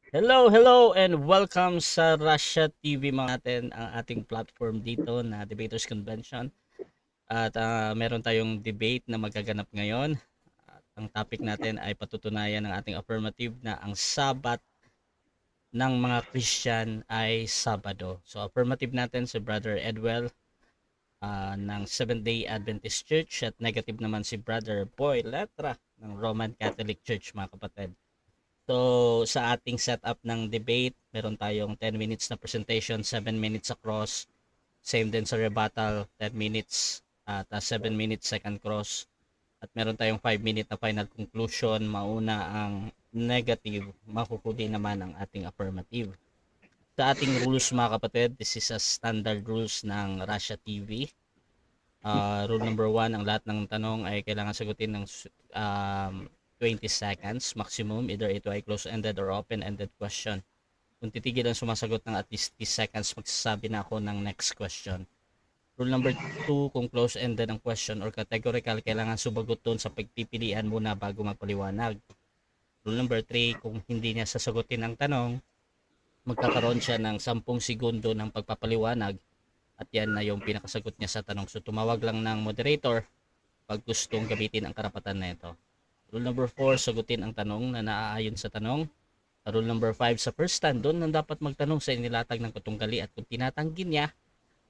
Hello, hello, and welcome sa Russia TV mga natin, ang ating platform dito na Debaters Convention. At meron tayong debate na magaganap ngayon. At ang topic natin ay patutunayan ng ating affirmative na ang Sabat ng mga Christian ay Sabado. So affirmative natin si Brother Edwell ng Seventh-day Adventist Church at negative naman si Brother Boy Letra ng Roman Catholic Church mga kapatid. So, sa ating setup ng debate, meron tayong 10 minutes na presentation, 7 minutes across. Same din sa rebuttal, 10 minutes at 7 minutes second cross. At meron tayong 5 minute na final conclusion. Mauna ang negative, makukuha naman ang ating affirmative. Sa ating rules mga kapatid, this is a standard rules ng Russia TV. Rule number 1, ang lahat ng tanong ay kailangan sagutin ng 20 seconds maximum, either ito ay close-ended or open-ended question. Kung titigil ang sumasagot ng at least 30 seconds, magsasabi na ako ng next question. Rule number 2, kung close-ended ang question or categorical, kailangan sumagot doon sa pagpipilian muna bago magpaliwanag. Rule number 3, kung hindi niya sasagutin ang tanong, magkakaroon siya ng 10 segundo ng pagpapaliwanag at yan na yung pinakasagot niya sa tanong. So tumawag lang ng moderator pag gustong gamitin ang karapatan na ito. Rule number 4, sagutin ang tanong na naaayon sa tanong. Rule number 5, sa first stand, doon nang dapat magtanong sa inilatag ng katunggali at kung tinatanggi niya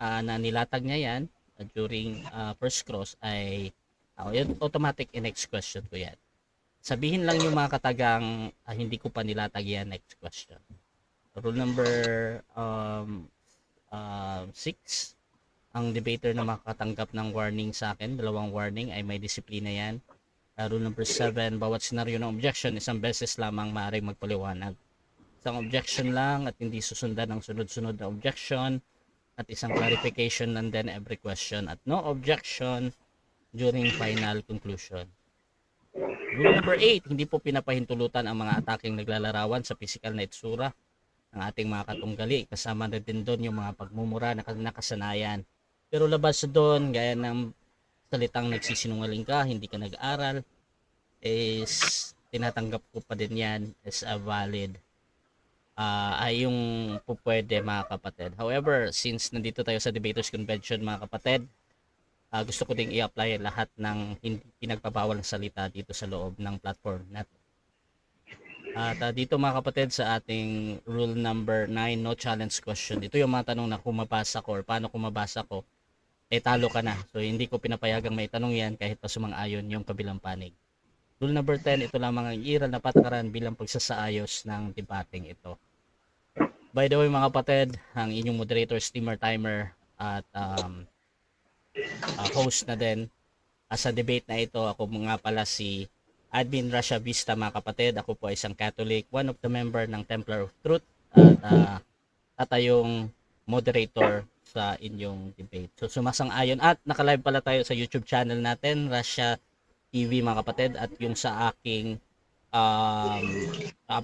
na nilatag niya yan during first cross ay automatic next question ko yan. Sabihin lang yung mga katagang hindi ko pa nilatag yan next question. Rule number 6, ang debater na makatanggap ng warning sa akin, 2 warning ay may disiplina yan. Rule number 7, bawat senaryo ng objection, isang beses lamang maaaring magpaliwanag. Isang objection lang at hindi susundan ng sunod-sunod na objection at isang clarification and then every question at no objection during final conclusion. Rule number 8, hindi po pinapahintulutan ang mga ataking naglalarawan sa physical na itsura ng ating mga katunggali. Kasama na din doon yung mga pagmumura na nakasanayan. Pero labas doon, gaya ng salitang nagsisinungaling ka, hindi ka nag-aral, is tinatanggap ko pa din yan as a valid ay yung pupwede mga kapatid. However, since nandito tayo sa Debaters Convention mga kapatid, gusto ko ding i-apply lahat ng hindi pinagpabawal ng salita dito sa loob ng platform natin. At dito mga kapatid sa ating rule number 9, no challenge question. Ito yung mga tanong na kung mabasa ko or paano kung mabasa ko, talo ka na. So hindi ko pinapayagang may tanong yan kahit pa sumang-ayon yung kabilang panig. Rule number 10, ito lamang ang iral na patakaran bilang pagsasaayos ng debating ito. By the way mga kapatid, ang inyong moderator, steamer, timer at host na din sa debate na ito. Ako nga pala si Admin Russia Vista mga kapatid. Ako po ay isang Catholic, one of the member ng Templar of Truth at yung moderator sa inyong debate. So sumasang-ayon at naka-live pala tayo sa YouTube channel natin, Russia TV mga kapatid, at yung sa aking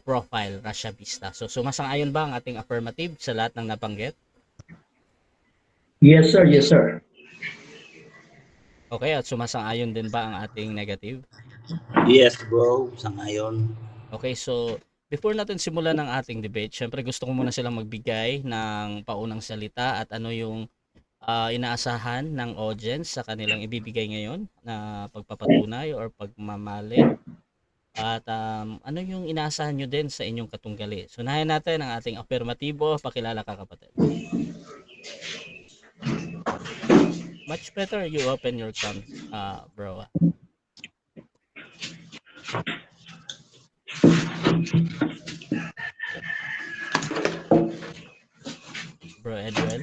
profile, Russia Vista. So sumasang-ayon ba ang ating affirmative sa lahat ng nabanggit? Yes sir, yes sir. Okay, at sumasang-ayon din ba ang ating negative? Yes bro, sangayon. Okay, so before natin simulan ng ating debate, syempre gusto ko muna silang magbigay ng paunang salita at ano yung inaasahan ng audience sa kanilang ibibigay ngayon na pagpapatunay or pagmamali. At ano yung inaasahan nyo din sa inyong katunggali. So unahin natin ang ating affirmatibo. Pakilala ka kapatid. Much better you open your cam, bro. Bro Edwell.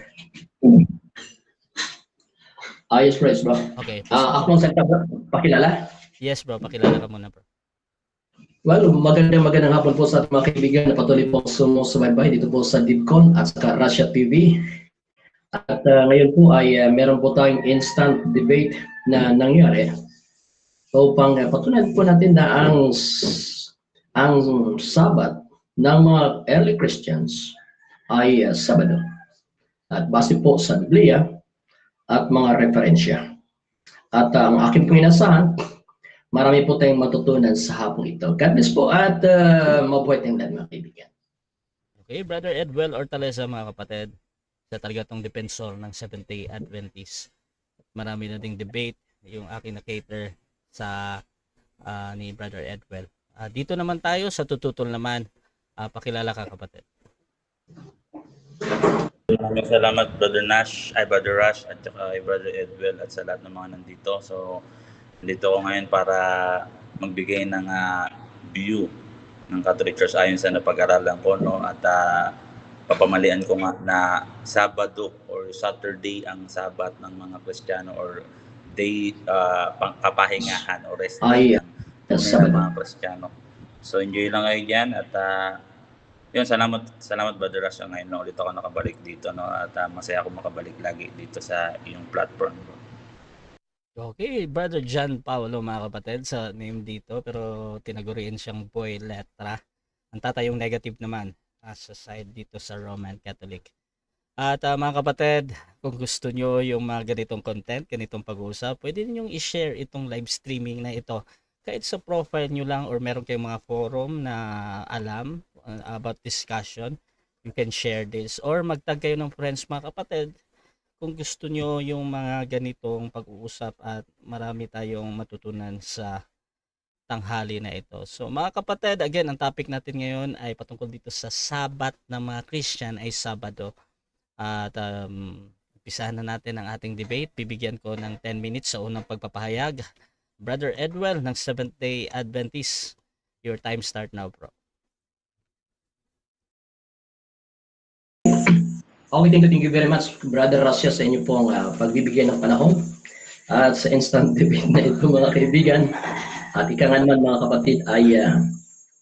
Yes bro. Okay. Ako ang salita bro, pakilala? Yes bro, pakilala ka muna bro. Well, magandang hapon po sa ating mga kaibigan na patuloy po sumusubaybay dito po sa DivCon at sa Russia TV. At ngayon po ay meron po tayong instant debate na nangyari. So upang patunayan po natin na ang Sabat ng mga early Christians ay Sabado. At base po sa Biblia at mga referensya. At ang aking pong inasahan, marami po tayong matutunan sa hapong ito. God bless po at mabuhay tayong lahat mga kaibigan. Okay, Brother Edwell Ortaleza mga kapatid, siya talaga tong defensor ng Seventh-day Adventist. Marami na ding debate yung aking na-cater sa ni Brother Edwell. Dito naman tayo sa tututol naman. Pakilala ka kapatid. Maraming salamat Brother Nash, Brother Rush at saka Brother Edwell at sa lahat ng mga nandito. So, nandito ako ngayon para magbigay ng view ng Catholic Church ayon sa napag-aralan ko, no, at papamalian ko nga na Sabado or Saturday ang Sabat ng mga Kristiyano or day kapahingahan o rest day ng mga Kristiyano. So enjoy lang kayo diyan at yun, salamat Brother Rush ngayon, no, ulit ako nakabalik dito, no, at masaya ako makabalik lagi dito sa iyong platform. Okay, Brother John Paulo mga kapatid sa name dito, pero tinaguriin siyang Boy Letra. Ang tatay yung negative naman sa side dito sa Roman Catholic. At mga kapatid, kung gusto nyo yung mga ganitong content, ganitong pag-uusap, pwede ninyong i-share itong live streaming na ito. Kahit sa profile nyo lang or meron kayong mga forum na alam about discussion, you can share this. Or magtag kayo ng friends mga kapatid kung gusto nyo yung mga ganitong pag-uusap at marami tayong matutunan sa tanghali na ito. So mga kapatid, again, ang topic natin ngayon ay patungkol dito sa Sabat ng mga Christian ay Sabado. At umpisahan na natin ang ating debate. Bibigyan ko ng 10 minutes sa unang pagpapahayag. Brother Edwell ng Seventh-day Adventist, your time start now, bro. Okay, thank you very much, Brother Rasya, sa inyo pong pagbibigyan ng panahon at sa instant debate na ito mga kaibigan. At ika nga naman mga kapatid ay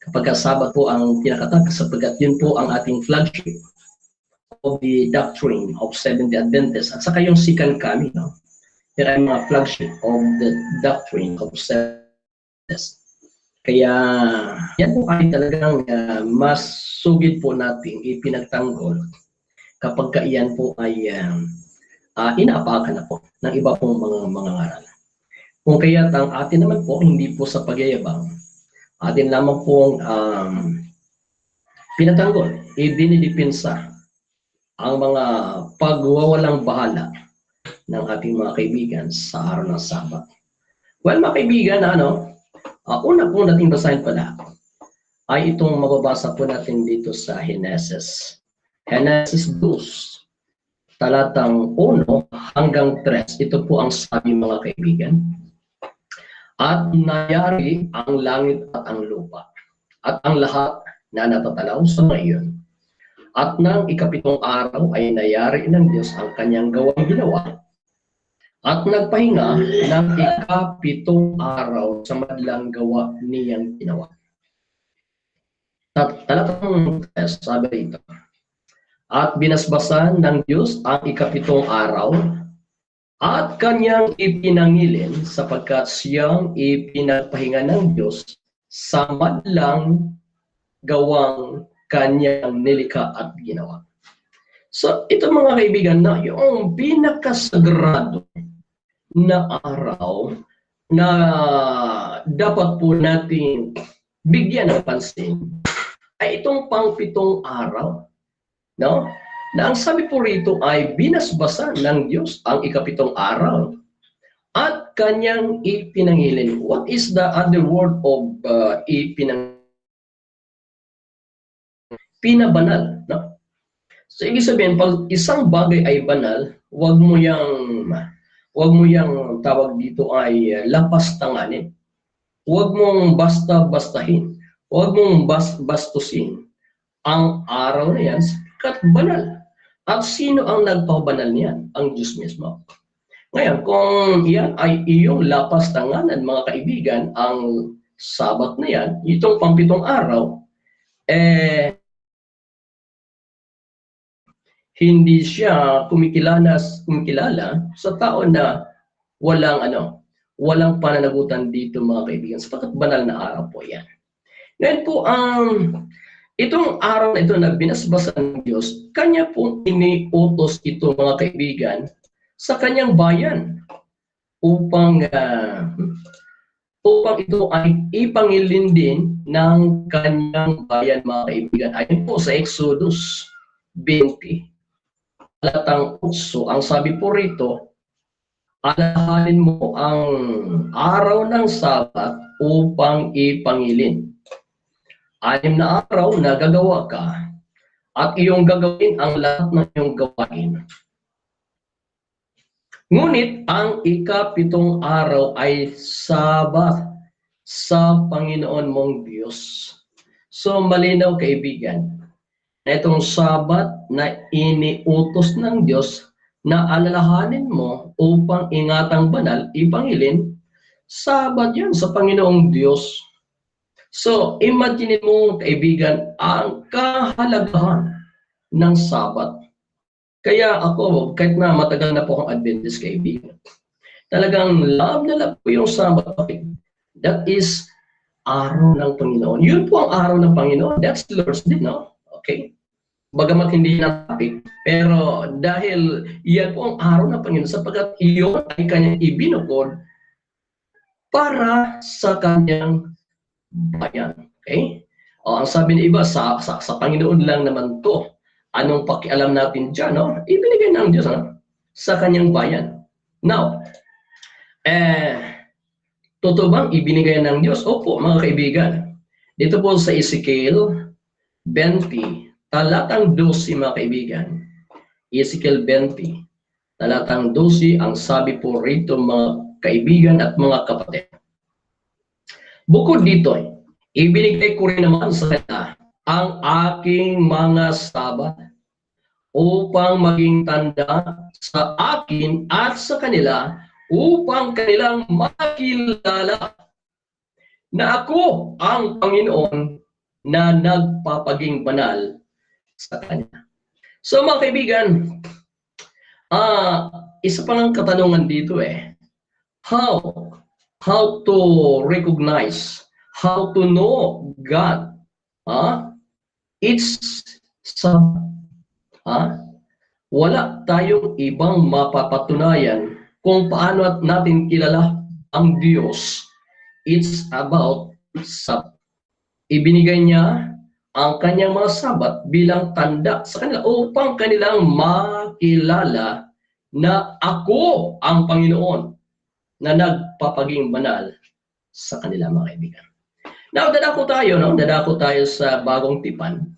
kapag Sabat po ang pinakatag sapagkat yun po ang ating flagship of the doctrine of Seventh-day Adventist at saka yung Second Coming, no? Yan ay mga flagship of the doctrine of Seventh-day Adventist. Kaya yan po ay talagang mas sugid po natin ipinagtanggol kapag iyan po ay inaapakan na po ng iba pong mga ngaral. Kung kaya't ang atin naman po, hindi po sa pagyayabang, atin lamang pong pinatanggol, idinidipinsa ang mga pagwawalang bahala ng ating mga kaibigan sa araw ng Sabat. Well, mga kaibigan, una pong nating basahin pala ay itong mababasa po natin dito sa Genesis 2, talatang 1 hanggang 3. Ito po ang sabi mga kaibigan. At nayari ang langit at ang lupa, at ang lahat na natatalaw sa mga iyon. At nang ikapitong araw ay nayari ng Diyos ang kanyang gawang ginawa. At nagpahinga ng ikapitong araw sa madlang gawa niyang ginawa. Talatang 3, sabi rito. At binasbasan ng Diyos ang ikapitong araw at kanyang ipinangilin sapagkat siyang ipinagpahinga ng Diyos sa madlang gawang kanyang nilikha at ginawa. So ito mga kaibigan na yung pinakasagrado na araw na dapat po natin bigyan ng pansin ay itong pangpitong araw. No? Na ang sabi po rito ay binasbasan ng Diyos ang ikapitong araw at kanyang ipinangilin. What is the other word of pinabanal? No? So ibig sabihin, pag isang bagay ay banal, wag mo yang tawag dito ay lapastanganin. Wag mong basta-bastahin. Wag mong bastusin ang araw na yan kat banal. At sino ang nagpabanal niyan? Ang Diyos mismo. Ngayon, kung yan ay iyong lapastanganan, mga kaibigan, ang Sabat na yan, itong pampitong araw, hindi siya kumikilala sa tao na walang pananagutan dito mga kaibigan. Sapagkat banal na araw po yan. Ngayon po, itong araw na ito na binasbasan ng Diyos, kanya pong iniutos ito mga kaibigan sa kanyang bayan upang upang ito ay ipangilin din ng kanyang bayan, mga kaibigan. Ayon po sa Exodus 20, talatang 8, ang sabi po rito, alalahanin mo ang araw ng Sabat upang ipangilin. 6 na araw na gagawa ka at iyong gagawin ang lahat ng iyong gawain. Ngunit ang ika-7 araw ay Sabat sa Panginoon mong Diyos. So malinaw, kaibigan, na itong Sabat na iniutos ng Diyos na alalahanin mo upang ingatang banal, ipangilin, Sabat yan sa Panginoong Diyos. So, imagine mo, kaibigan, ang kahalagahan ng Sabat. Kaya ako, kahit na matagal na po akong Adventist, kaibigan, talagang love na love ko yung Sabat. That is araw ng Panginoon. Yun po ang araw ng Panginoon. That's Lord's Day, no? Okay? Bagamat hindi na topic, pero dahil yan po ang araw ng Panginoon, sapagkat iyon ay kanyang ibinukod para sa kanyang bayan. Okay? O, ang sabi ng iba, sa Panginoon lang naman to. Anong pakialam natin dyan, no? Ibinigay ng Diyos, no? Sa kanyang bayan. Now, totoo bang ibinigay ng Diyos? Opo, mga kaibigan. Dito po sa Ezekiel 20, talatang 12, mga kaibigan. Ezekiel 20, talatang 12, ang sabi po rito, mga kaibigan at mga kapatid. Bukod dito, ibinigay ko rin naman sa kanila ang aking mga Sabat upang maging tanda sa akin at sa kanila upang kanilang makilala na ako ang Panginoon na nagpapaging banal sa Kanya. So mga kaibigan, isa pa ng katanungan dito how to recognize, how to know God. It's Sabat. Wala tayong ibang mapapatunayan kung paano natin kilala ang Diyos. It's about Sabat. Ibinigay niya ang kanyang mga Sabat bilang tanda sa kanila upang kanilang makilala na ako ang Panginoon na nagpapaging banal sa kanila, mga kaibigan. Now, dadako tayo sa Bagong Tipan.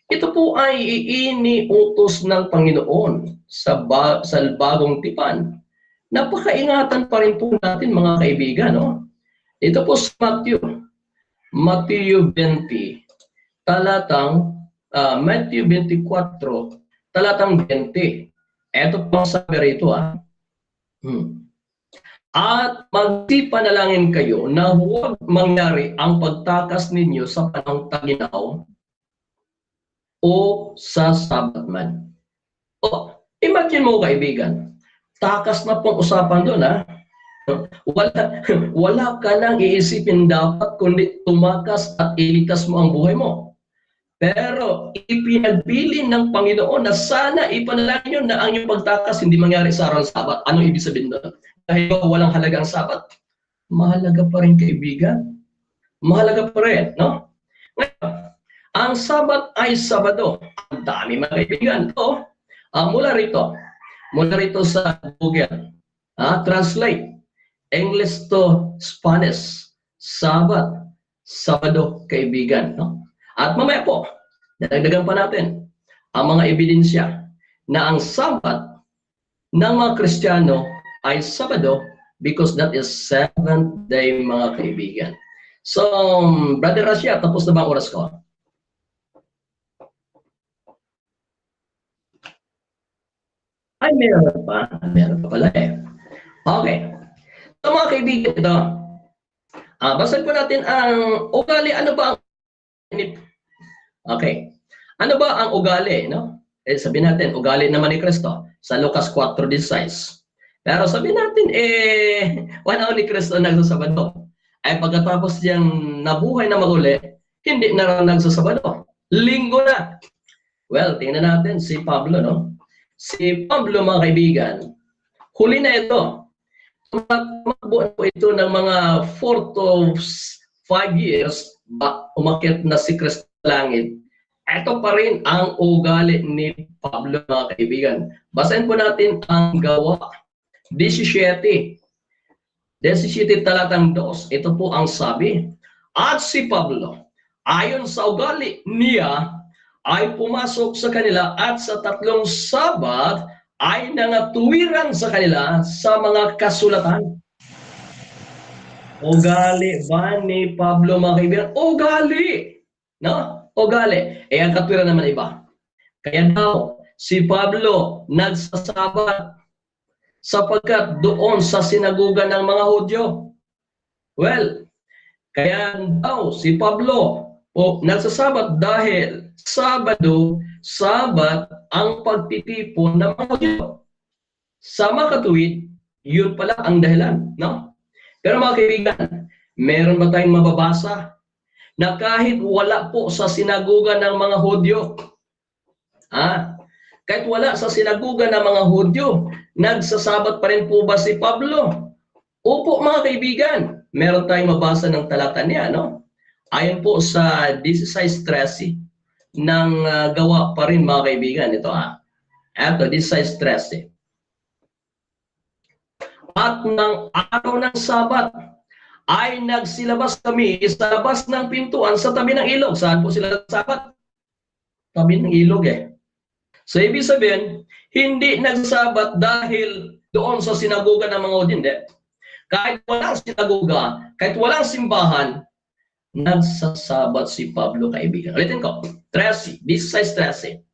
Ito po ay iniutos ng Panginoon sa Bagong Tipan. Napakaingatan pa rin po natin, mga kaibigan, no? Ito po sa Matthew 20, talatang Matthew 24, talatang 20. Ito po ang sabi rito, At magsipanalangin kayo na huwag mangyari ang pagtakas ninyo sa panahong taginaw o sa Sabat man. Imagine mo, kaibigan, takas na pong usapan doon, Wala ka nang iisipin dapat kundi tumakas at iligtas mo ang buhay mo. Pero ipinagbilin ng Panginoon na sana ipanalangin nyo na ang iyong pagtakas hindi mangyari sa araw ng Sabat. Ano ibig sabihin doon? Dahil walang halagang Sabat. Mahalaga pa rin, kaibigan. Mahalaga pa rin, no? Ngayon, ang Sabat ay Sabado. Ang dami, mga kaibigan. Mula rito sa Google. Translate. English to Spanish. Sabat. Sabado, kaibigan, no? At mamaya po, dadagdagan pa natin ang mga ebidensya na ang Sabat ng mga Kristiyano ay Sabado because that is 7th day, mga kaibigan. So, Brother Rasha, tapos na ba ang oras ko? Ay, meron pa pala Okay. So, mga kaibigan, ito, basahin po natin ang ugali. Ano ba ang ano ba ang ugali, no? Sabihin natin, ugali naman ni Kristo sa Lucas 4:16. Pero sabihin natin, wala ni Kristo nagsasabado. Ay pagkatapos niyang nabuhay na maguli, hindi na nagsasabado. Linggo na. Well, tingnan natin si Pablo, no? Si Pablo, mga kaibigan, huli na ito. Tumakbo po ito ng mga 4 to 5 years, umakyat na si Kristo sa langit. Ito pa rin ang ugali ni Pablo, mga kaibigan. Basahin po natin ang Gawa 17. 17 talatang 2. Ito po ang sabi. At si Pablo, ayon sa ugali niya, ay pumasok sa kanila at sa 3 Sabat ay nangatuwiran sa kanila sa mga kasulatan. Ugali ba ni Pablo, mga kaibigan? Ugali! No? Ugali. Eh, ang katwiran naman iba. Kaya daw, si Pablo nagsasabat sapagkat doon sa sinaguga ng mga Hudyo. Well, kaya daw si Pablo nagsasabat dahil Sabado, Sabat ang pagtitipon ng mga Hudyo. Sa makatuwid, yun pala ang dahilan. No? Pero mga kaibigan, meron ba tayong mababasa na kahit wala po sa sinaguga ng mga Hudyo, kahit wala sa sinaguga ng mga Hudyo, nagsasabat pa rin po ba si Pablo? Opo, mga kaibigan, meron tayong mabasa ng talata niya, no? Ayon po sa 16:13 ng Gawa pa rin, mga kaibigan. Ito Ito, 16:13. At ng araw ng Sabat ay nagsilabas kami sa labas ng pintuan sa tabi ng ilog. Saan po sila nagsabat? Tabi ng ilog So, ibig sabihin, hindi nagsabat dahil doon sa sinagoga ng mga Hudyo, hindi. Kahit walang sinagoga, kahit walang simbahan, nagsasabat si Pablo, kaibigan. Ulitin ko, 16:13.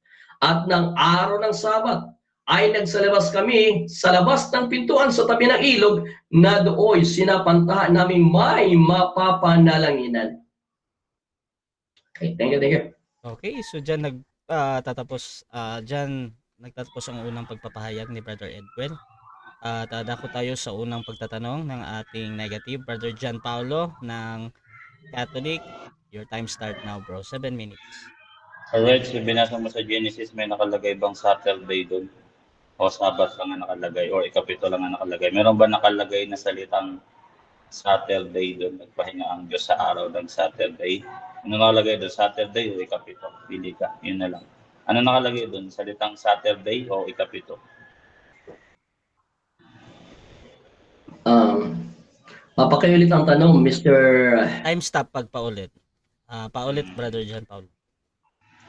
At ng araw ng Sabat ay nagsalabas kami sa labas ng pintuan sa tabi ng ilog na dooy sinapantahan namin may mapapanalanginan. Okay, thank you. Okay, so dyan nagtatapos ang unang pagpapahayag ni Brother Edwin. At dako tayo sa unang pagtatanong ng ating negative, Brother John Paulo ng Catholic. Your time start now, bro. 7 minutes. Alright, so binasa mo sa Genesis, may nakalagay bang Saturday doon? O Sabbath lang ang nakalagay? O ikapito lang ang nakalagay? Meron ba nakalagay na salitang Saturday doon? Nagpahinga ang Diyos sa araw ng Saturday? Ano nakalagay doon? Saturday o ikapito? Pili ka. Yun na lang. Ano nakalagay doon? Salitang Saturday o ikapito? Papakiulit ang tanong, Mr. Time stop pag paulit. Paulit, Brother John Paulo.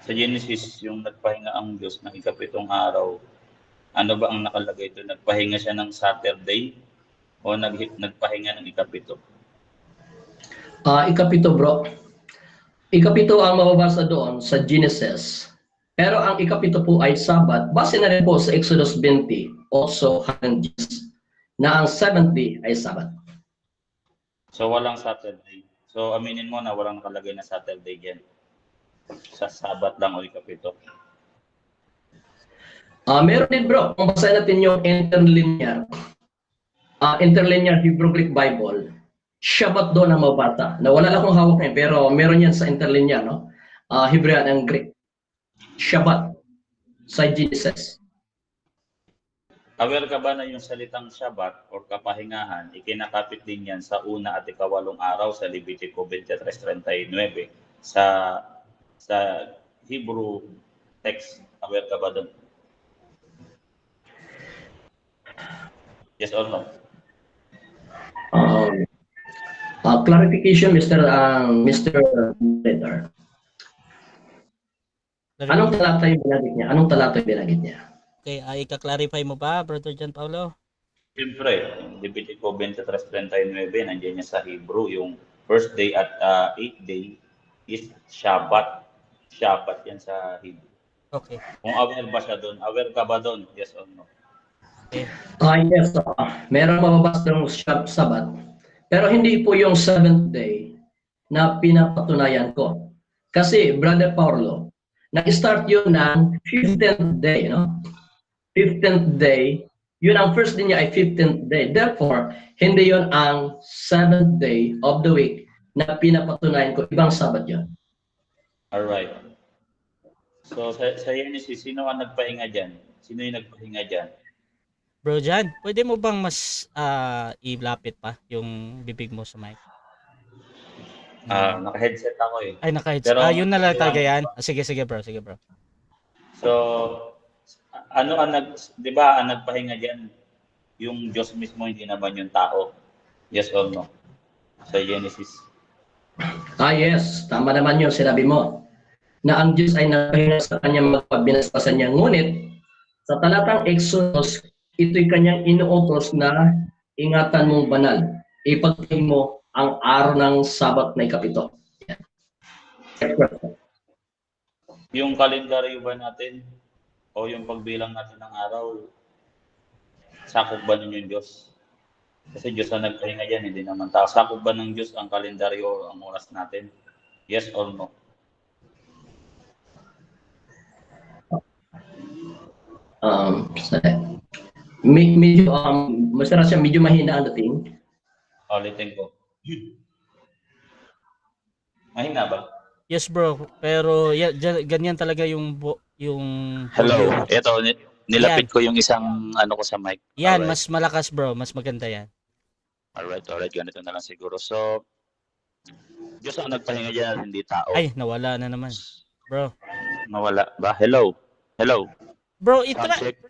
Sa Genesis, yung nagpahinga ang Diyos ng ikapitong araw, ano ba ang nakalagay doon? Nagpahinga siya ng Saturday o nagpahinga ng ikapito? Ikapito, bro. Ikapito ang mababasa doon sa Genesis. Pero ang ikapito po ay Sabat. Base na rin po sa Exodus 20, also na ang 70 ay Sabat. So walang Saturday. So aminin mo na walang nakalagay na Saturday dyan. Sa Sabat lang o ikapito. Meron din, bro. Kung basahin natin yung interlinear Hebrew Greek Bible, Shabbat doon ang mabata. Na wala lang akong hawak ngayon, pero meron yan sa interlinear, no? Hebrew and Greek. Shabbat sa Genesis. Aware ka ba na yung salitang Shabbat o kapahingahan, ikinakapit din yan sa una at ikawalong araw sa Levitico 23:39 sa Hebrew text. Aware ka ba doon? Yes or no? Clarification, Mr. Letter. Anong talata yung binagit niya? Okay, ika-clarify mo ba, Brother John Paulo? Siyempre, Levitico 23:39, nandiyan niya sa Hebrew, yung first day at 8th day is Shabbat. Shabbat yan sa Hebrew. Okay. Kung aware ba siya doon? Aware ka ba doon? Yes or no? Okay. Yes. Meron mababasa ng Sabat. Pero hindi po yung 7th day na pinapatunayan ko. Kasi, Brother Paulo, nag-start yun ng 15th day, no? 15th day, yun ang first day niya ay 15th day. Therefore, hindi yun ang 7th day of the week na pinapatunayan ko. Ibang Sabat yun. Alright. So, sa Genesis, sino ang nagpahinga dyan? Sino yung nagpahinga dyan? Bro Jan, pwede mo bang mas ilapit pa yung bibig mo sa mic? Naka-headset ako eh. Ay, naka-headset. Pero Yun na lang kailangan talaga ko yan. ba? Sige, sige bro, sige bro. So, ano ang 'di ba ang nagpahinga diyan, yung Diyos mismo, hindi naman yung tao. Yes or no? Sa Genesis. Yes, tama naman yun, sinabi mo, na ang Diyos ay napahinga sa kanyang magpabinastasan niya. Ngunit, sa talatang Exodus, ito'y kanyang inuutos na ingatan mong banal. Ipagpahing mo ang araw ng Sabat na ikapito. Yung kalendaryo ba natin o yung pagbilang natin ng araw, sakop ba nun yung Diyos? Kasi Diyos ang nagpahinga diyan, hindi naman tao. Sakop ba ng Diyos ang kalendaryo o ang oras natin? Yes or no? Medyo, masarap siya, medyo mahina ang dating. Ulitin ko. Mahina ba? Yes bro, pero ganyan talaga yung yung Hello. volume. Ito, nilapit ko yung isang ano ko sa mic. Yan, Alright. mas malakas bro, mas maganda yan. Alright. Ganito na lang siguro. So, Diyos ang nagpahinga diyan, hindi tao. Ay, nawala na naman. Bro. Nawala ba? Hello. Bro, Sound check.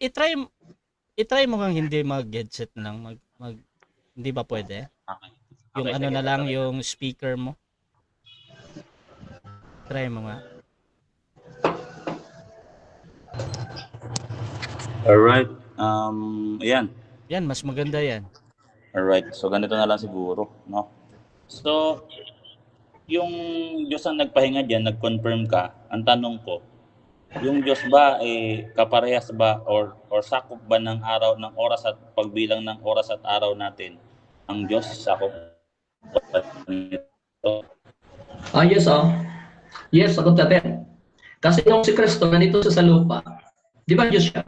itry mo kang hindi mag-headset na lang, hindi ba pwede? Okay. Yung Okay, ano sige, na lang, okay. yung speaker mo. Try mo nga. Alright. Ayan. Yan, mas maganda yan. Alright. So, ganito na lang siguro, no? So, yung Diyos ang nagpahinga diyan, nag-confirm ka. Ang tanong ko, yung Diyos ba kaparehas ba or sakop ba ng araw, ng oras at pagbilang ng oras at araw natin? Ang Diyos sakop ba nito? Yes, Yes, sagot natin. Kasi nung si Kristo nandito sa lupa, di ba Diyos siya?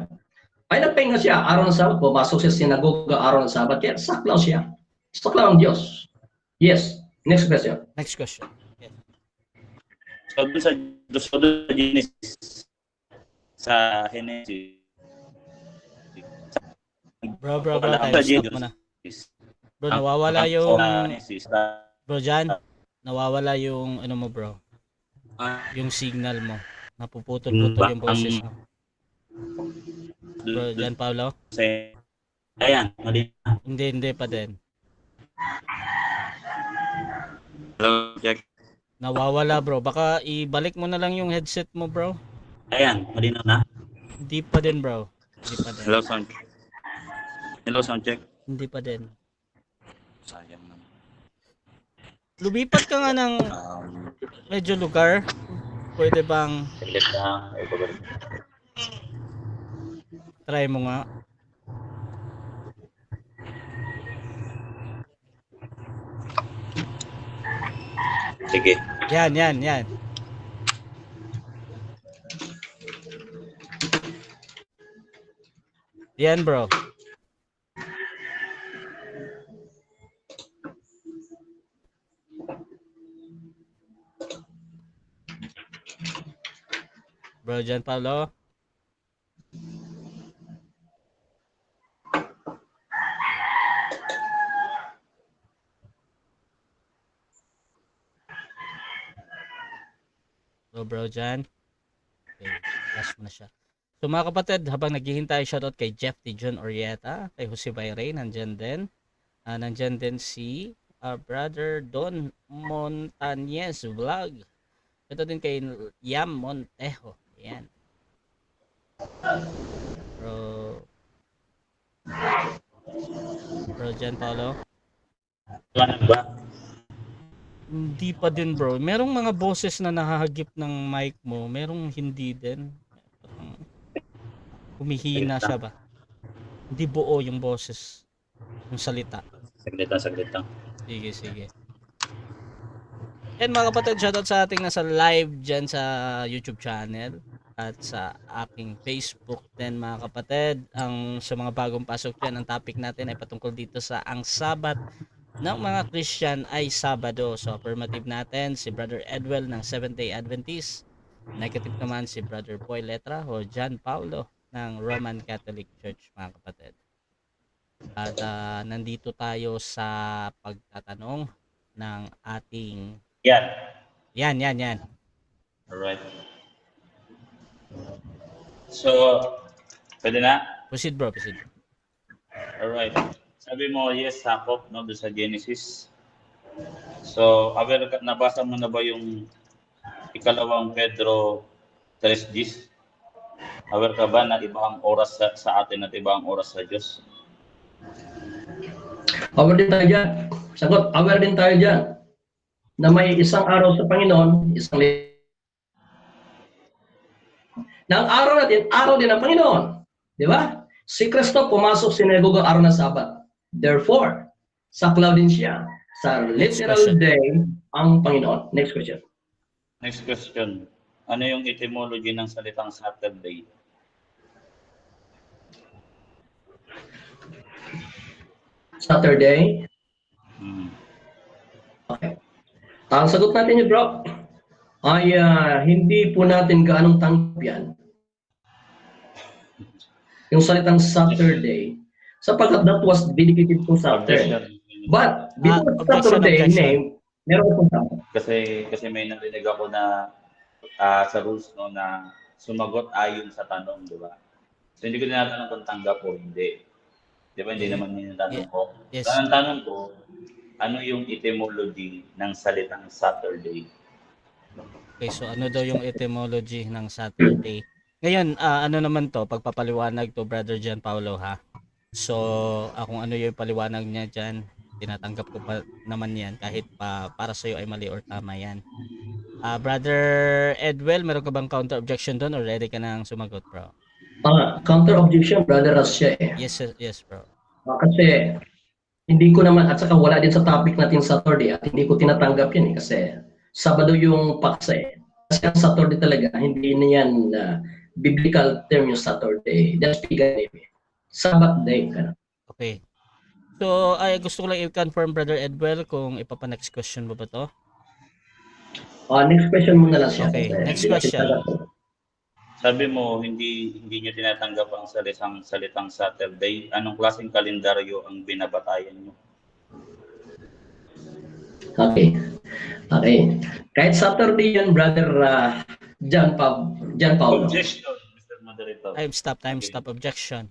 Ay nagpahinga siya araw ng Sabat, pumasok siya sa sinagoga araw ng Sabat, kaya saklaw siya. Saklaw ang Diyos. Yes. Next question. Next question. Yes. So, doon sa Genesis, sa Genesis, Bro, tayo, stop mo na. Bro, nawawala yung... Bro, Jan, nawawala yung ano mo bro. Yung signal mo. Napuputol-putol yung boses mo. Bro, Jan Paulo? Ayan, mali na. Hindi pa din. Hello, check. Nawawala bro. Baka ibalik mo na lang yung headset mo bro. Ayan, malinaw na. Hindi pa din bro. Hindi pa din. Hello, sound check. Hindi pa din. Sayang naman. Lumipat ka nga ng medyo lugar. Pwede bang Saglit lang. try mo nga? Sige. Yan. Yan bro. Bro, Jan Paulo. Bro Jan. Okay, last mo na siya. So mga kapatid, habang naghihintay, shoutout kay Jeff T. John Orieta, kay Jose Bayray, nandyan din. Nandyan din si Brother Don Montañez Vlog. Ito din kay Yam Montejo. Yan. Bro Jan Paulo. Ano ba? Hindi pa din bro. Merong mga boses na nahahagip ng mic mo. Merong hindi din. Humihina siya ba? Hindi buo yung boses. Yung salita. Saglit lang. Sige. Yan mga kapatid, shoutout sa ating nasa live dyan sa YouTube channel at sa aking Facebook din mga kapatid. Sa mga bagong pasok dyan, ang topic natin ay patungkol dito sa ang Sabat ng mga Christian ay Sabado. So affirmative natin si Brother Edwell ng Seventh-day Adventist. Negative naman si Brother Boy Letra o John Paulo ng Roman Catholic Church mga kapatid. At nandito tayo sa pagtatanong ng ating Yan. yan. Alright. So, pwede na? Proceed bro. Alright. Sabi mo, yes, sakop, no, doon sa Genesis. So, nabasa mo na ba yung ikalawang Pedro 3:10? Aware ka ba na iba ang oras sa atin at iba ang oras sa Diyos? Aware din tayo dyan. Sagot, aware din tayo dyan. Na may isang araw sa Panginoon, na ang araw natin, araw din ng Panginoon. Di ba? Si Kristo pumasok sinagoga araw ng Sabat. Therefore, saklaw din siya sa literal day ang Panginoon. Next question. Next question. Ano yung etymology ng salitang Saturday? Saturday. Okay. Ang sagot natin yun, bro, ay hindi po natin gaanong tanggap yan. Yung salitang Saturday, sapagkat that was dedicated to Saturn. But, before Saturday name, meron po tanggap. Kasi may narinig ako na sa rules, no, na sumagot ayon sa tanong, di ba? So, hindi ko tinatanong kung tanggap o hindi. Di ba? Hindi naman yun yung tanong ko. Yes. So, ang tanong ko, ano yung etymology ng salitang Saturday? Okay, so ano daw yung etymology ng Saturday? Ngayon, ano naman to, pagpapaliwanag to Brother John Paulo, ha? So, kung ano yung paliwanag niya dyan, tinatanggap ko pa naman yan kahit para sa'yo ay mali or tama yan. Brother Edwell, meron ka bang counter objection doon or ready ka nang sumagot, bro? Counter objection, Brother Rasya eh. Yes, bro. Kasi hindi ko naman, at saka wala din sa topic natin Saturday at hindi ko tinatanggap yan eh, kasi Sabado yung paksa eh. Kasi ang Saturday talaga, hindi na yan biblical term yung Saturday. That's pagan name eh. Sabbath day. Okay. So, ay gusto ko lang i-confirm, Brother Edwell, kung ipapa-next question mo ba to? Next question muna lang siya. Okay, next question. Sabi mo, hindi niyo tinatanggap ang salitang Saturday. Anong klaseng kalendaryo ang binabatayan niyo? Okay. Kahit Saturday yun, Brother John Paulo. Objection, Mr. Moderator. Time stop, objection.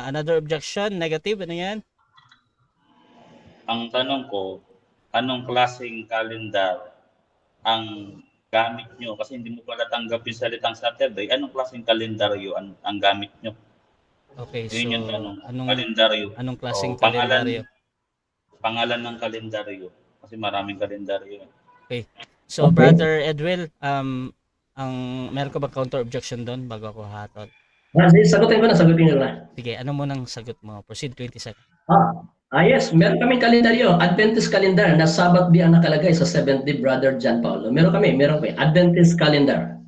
Another objection, negative, ano yan? Ang tanong ko, anong klaseng kalendar ang gamit nyo? Kasi hindi mo pala tanggap yung salitang Saturday. Anong klaseng kalendaryo ang gamit nyo? Okay, so Yun yung tanong. Kalendaryo. Anong klaseng kalendaryo? Pangalan ng kalendaryo. Kasi maraming kalendaryo. Okay. So, Brother Edwell, meron ka ba counter objection doon bago ako hatol? Sagutin ko na. Sige, ano mo nang sagot mo? Proceed 20 seconds. Yes, meron kaming kalendaryo, Adventist calendar na Sabbath day ang nakalagay sa 7th day, Brother John Paulo. Meron kami, Adventist calendar.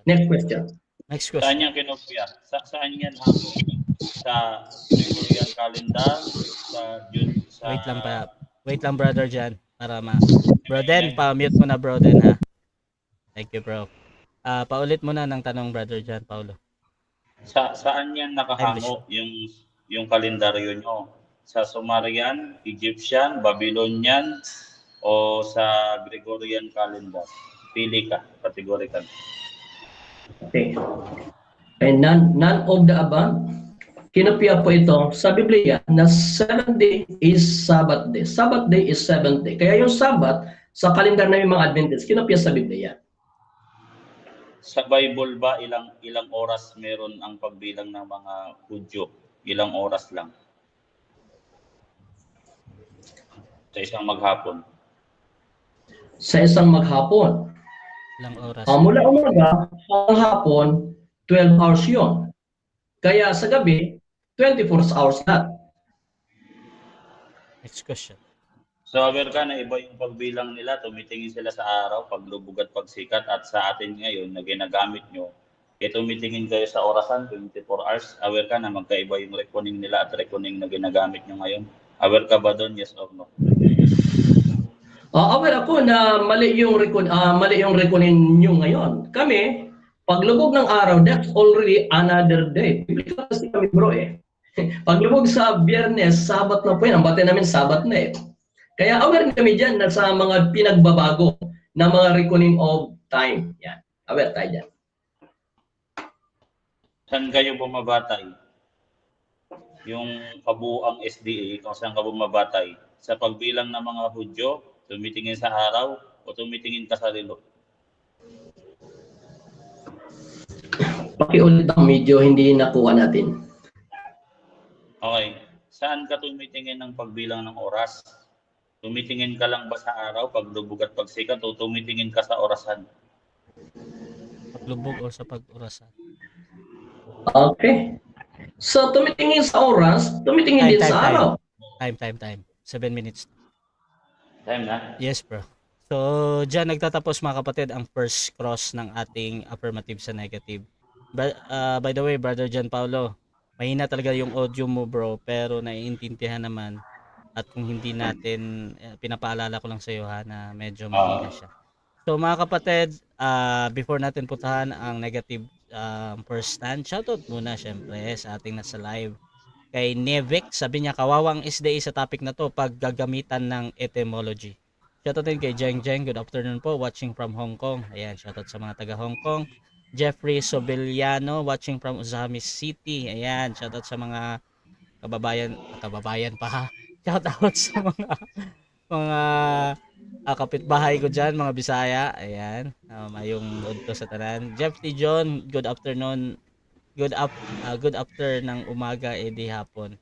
Next question. Saan yan kinopya? Saan yan habo? Sa Gregorian calendar? Wait lang, Brother John. Para Bro Den, pa-mute mo na, Bro Den, ha? Thank you, bro. Paulit mo na ng tanong, Brother John Paulo. Saan yan nakahango yung kalendaryo nyo? Sa Sumerian, Egyptian, Babylonian, o sa Gregorian calendar? Pili ka, categorical. Okay. And none of the above. Kinopya po ito sa Biblia na 7th day is Sabbath day. Sabbath day is 7th day. Kaya yung Sabbath, sa kalendar na yung mga Adventist, kinopya sa Biblia. Sa Bible ba, ilang oras meron ang pagbilang ng mga Hudyo? Ilang oras lang? Sa isang maghapon? Sa isang maghapon. Ilang oras? Mula umaga hanggang hapon, 12 hours yun. Kaya sa gabi, 24 hours na. Next question. So, aware ka na iba yung pagbilang nila, tumitingin sila sa araw, paglubog at pagsikat, at sa atin ngayon na ginagamit nyo, tumitingin kayo sa orasan, 24 hours, aware ka na magkaiba yung reckoning nila at reckoning na ginagamit nyo ngayon? Aware ka ba doon, yes or no? Aware ako na mali yung reckoning nyo ngayon. Kami, paglubog ng araw, that's already another day. Biblical kasi kami, bro eh. Paglubog sa Biyernes, Sabat na po yan. Ang bate namin Sabat na eh. Kaya aware kami dyan na sa mga pinagbabago na mga reckoning of time. Yan. Aware tayo dyan. Saan kayo bumabatay? Yung kabuuang SDA, kung saan ka bumabatay? Sa pagbilang ng mga Hudyo, tumitingin sa araw, o tumitingin ka sa relo? Pakiulit ang medyo hindi nakuha natin. Okay. Saan ka tumitingin ng pagbilang ng oras? Tumitingin ka lang ba sa araw, paglubog at pagsikat, o tumitingin ka sa orasan? Paglubog o sa pag-orasan. Okay. So, tumitingin sa oras, tumitingin din sa araw. Time. 7 minutes. Time na? Yes, bro. So, dyan nagtatapos mga kapatid ang first cross ng ating affirmative sa negative. By the way, Brother John Paulo, mahina talaga yung audio mo, bro, pero naiintindihan naman. At kung hindi natin, pinapaalala ko lang sa iyo ha, na medyo mahina siya. So mga kapatid, before natin puntahan ang negative first stand, shoutout muna syempre sa ating nasa live. Kay Nevik, sabi niya kawawang SDA sa topic na to pag gagamitan ng etymology. Shoutout din kay Jeng Jeng, good afternoon po, watching from Hong Kong. Ayan, shoutout sa mga taga Hong Kong. Jeffrey Sobeliano, watching from Uzami City. Ayan, shoutout sa mga kababayan pa ha. Shoutout sa mga kapitbahay ko dyan, mga Bisaya. Ayan, mayong udto sa tanan. Jeff T. John, good afternoon. Good after ng umaga, di hapon.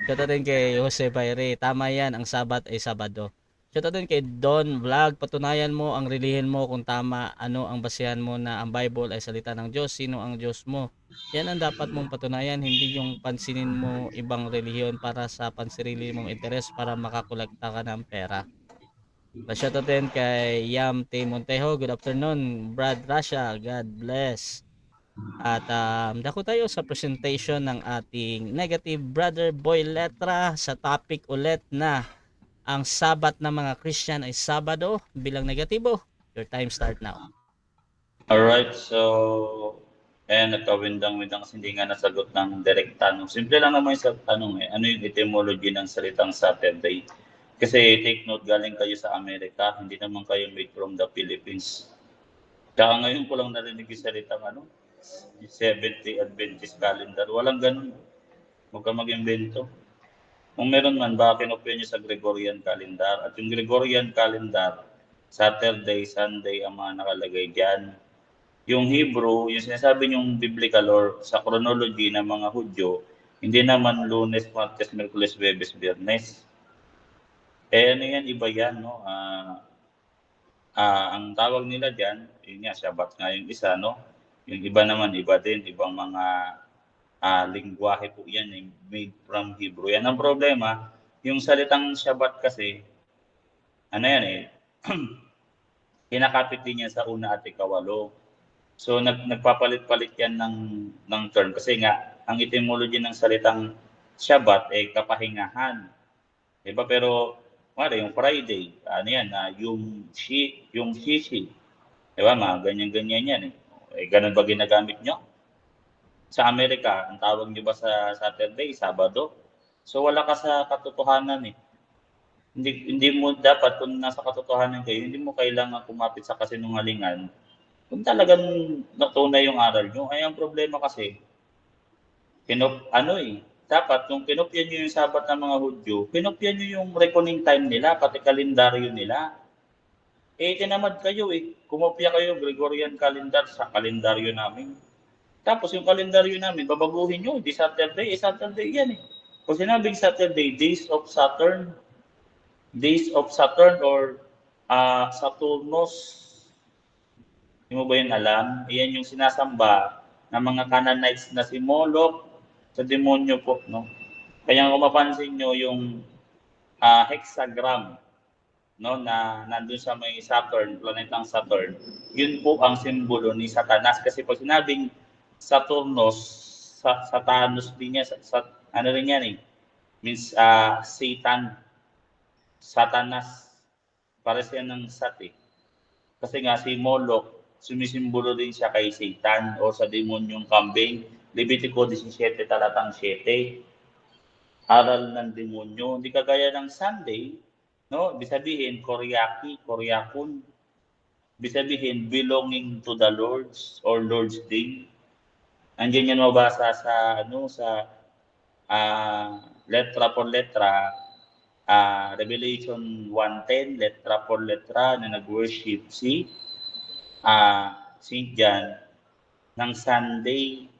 Shoutout din kay Jose Bayre. Tama yan, ang Sabat ay Sabado. Shoutout din kay Don Vlog. Patunayan mo ang relihin mo kung tama. Ano ang basihan mo na ang Bible ay salita ng Diyos. Sino ang Diyos mo? Yan ang dapat mong patunayan. Hindi yung pansinin mo ibang relihiyon para sa pansarili mong interes para makakolekta ka ng pera. Shoutout din kay Yam T. Montejo. Good afternoon, Brad Rasha. God bless. At dako tayo sa presentation ng ating negative brother boy letra sa topic ulit na ang Sabat ng mga Christian ay Sabado bilang negatibo. Your time start now. Alright, so nagkawindang-windang kasi hindi nga nasagot ng direct tanong. Simple lang naman yung sa tanong ano yung etymology ng salitang Saturday? Kasi take note, galing kayo sa Amerika, hindi naman kayo made from the Philippines. Kaya ngayon ko lang narinig yung salitang 70 Adventist calendar. Walang ganun. Huwag ka mag-invento. Kung meron man, baka kinopya nyo sa Gregorian calendar. At yung Gregorian calendar, Saturday, Sunday ang mga nakalagay dyan. Yung Hebrew, yung sinasabi yung biblical or sa chronology ng mga Hudyo, hindi naman Lunes, Martes, Miyerkules, Huwebes, Biyernes. Ano yan, iba yan, no? Ang tawag nila dyan, yun nga, Shabbat nga yung isa, no? Yung iba naman, iba din, ibang mga lingwahe po yan, made from Hebrew. Yan ang problema, yung salitang Shabbat kasi, kinakapit din yan sa una at ikawalo. So nagpapalit-palit yan ng term kasi nga ang etymology ng salitang Shabbat ay kapahingahan. Diba? Pero yung Friday, yung shishi. Diba? Mga ganyan-ganyan yan ganun ba ginagamit nyo? Sa Amerika, ang tawag nyo ba sa Saturday, Sabado? So wala ka sa katotohanan Hindi mo dapat, kung nasa katotohanan kayo, hindi mo kailangan kumapit sa kasinungalingan kung talagang natunay yung aral nyo. Ay, ang problema kasi, dapat kung kinopya nyo yung Sabat ng mga Hudyo, kinopya nyo yung reckoning time nila, pati kalendaryo nila. Tinamad kayo Kumopya kayo Gregorian calendar sa kalendaryo namin. Tapos yung kalendaryo namin, babaguhin nyo, di Saturday, Saturday yan Kung sinabing Saturday, days of Saturn or Saturnus, hindi mo ba yun alam? Iyan yung sinasamba ng mga Canaanites na si Moloch sa demonyo po, no? Kaya kung mapansin nyo yung hexagram, no, na nandun sa may Saturn, planetang Saturn, yun po ang simbolo ni Satanas. Kasi pag sinabing Saturnus, Satanus din niya, rin yan means Satan, Satanas, para siya ng Sat Kasi nga si Moloch, sumisimbolo din siya kay Satan o sa demonyong kambing. Levitico 17, talatang 7. aral ng demonyo. Hindi kagaya ng Sunday, no? Ibig sabihin, koryakon. Ibig sabihin, belonging to the Lord's or Lord's Day. Andiyan yan mabasa sa, letra por letra, Revelation 1:10, letra por letra na nag-worship si St. John ng Sunday.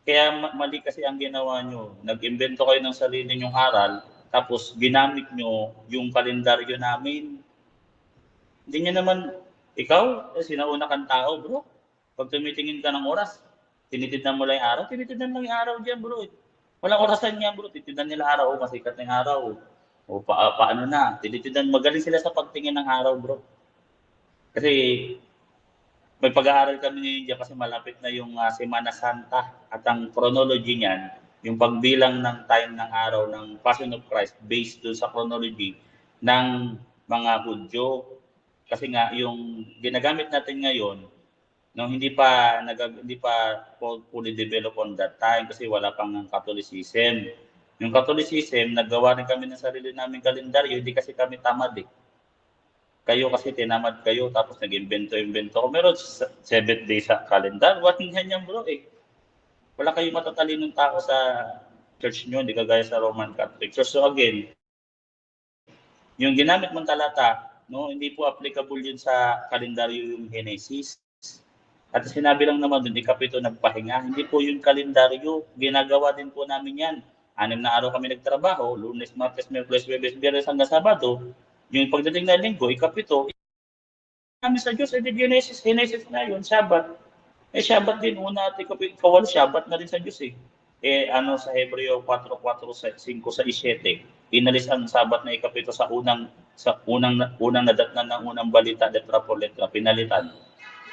Kaya mali kasi ang ginawa nyo. Nag-imbento kayo ng sarili nyong aral, tapos ginamit nyo yung kalendaryo namin. Hindi nyo naman, ikaw, sinauna kang tao, bro. Pag tumitingin ka ng oras, tinitidnan mo lang yung araw, tinitidnan lang yung araw dyan, bro. Walang orasan niya, bro. Tinitidnan nila araw, masikat na yung araw. O paano na, tinitidnan, magaling sila sa pagtingin ng araw, bro. Kasi may pag-aaral kami ni India kasi malapit na yung Semana Santa at ang chronology niyan, yung pagbilang ng time ng araw ng Passion of Christ based doon sa chronology ng mga Hudyo. Kasi nga yung ginagamit natin ngayon, no, hindi pa fully developed on that time kasi wala pang Catholicism. Yung Catholicism, naggawa rin kami ng sarili naming kalendaryo, hindi kasi kami tamad eh. Kayo kasi tinamad kayo, tapos nag-invento ko. Meron 7 days sa calendar. Wating ganyan bro eh. Wala kayong matatalinong tao sa church nyo, hindi kagaya sa Roman Catholic Church. So again, yung ginamit mong talata, no, hindi po applicable yun sa kalendaryo yung Genesis. At sinabi lang naman doon, ikapito nagpahinga. Hindi po yung kalendaryo. Ginagawa din po namin yan. 6 na araw kami nagtrabaho, Lunes, Martes, Miyerkules, Huwebes, Biyernes hanggang Sabado. Yung pagdating na linggo, ikapito, kami sa Diyos, Genesis na yun, Shabbat. Shabbat din, una at ikawalo, Shabbat na rin sa Diyos eh. Sa Hebreo 4:5-6-7, inalis ang Sabat na ikapito sa unang nadatnan ng unang balita, letra por letra, pinalitan.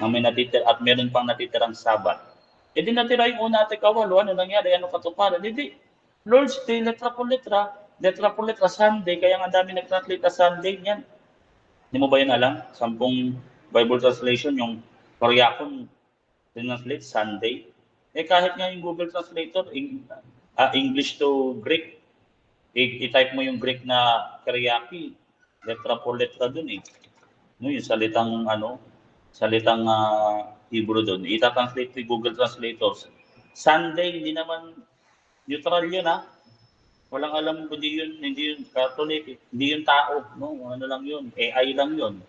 May natitira, at meron pang natitirang Sabat. Di natira yung una at ikawalo, ano nangyari, ano katuparan? Hindi. Lord's Day, letra por letra, Sunday, kaya nga dami nag-translate na Sunday yan. Hindi mo ba yun alam? 10 Bible translation, yung Koryakon, translate Sunday. Kahit nga yung Google Translator, English to Greek, i-type mo yung Greek na Kyriaki, letra por letra dun eh. No, yung salitang Hebrew dun. Ita-translate ni Google Translators. Sunday, hindi naman neutral yun ha. Walang alam, hindi yun Catholic, hindi yun tao, no? Ano lang yun, AI lang yun.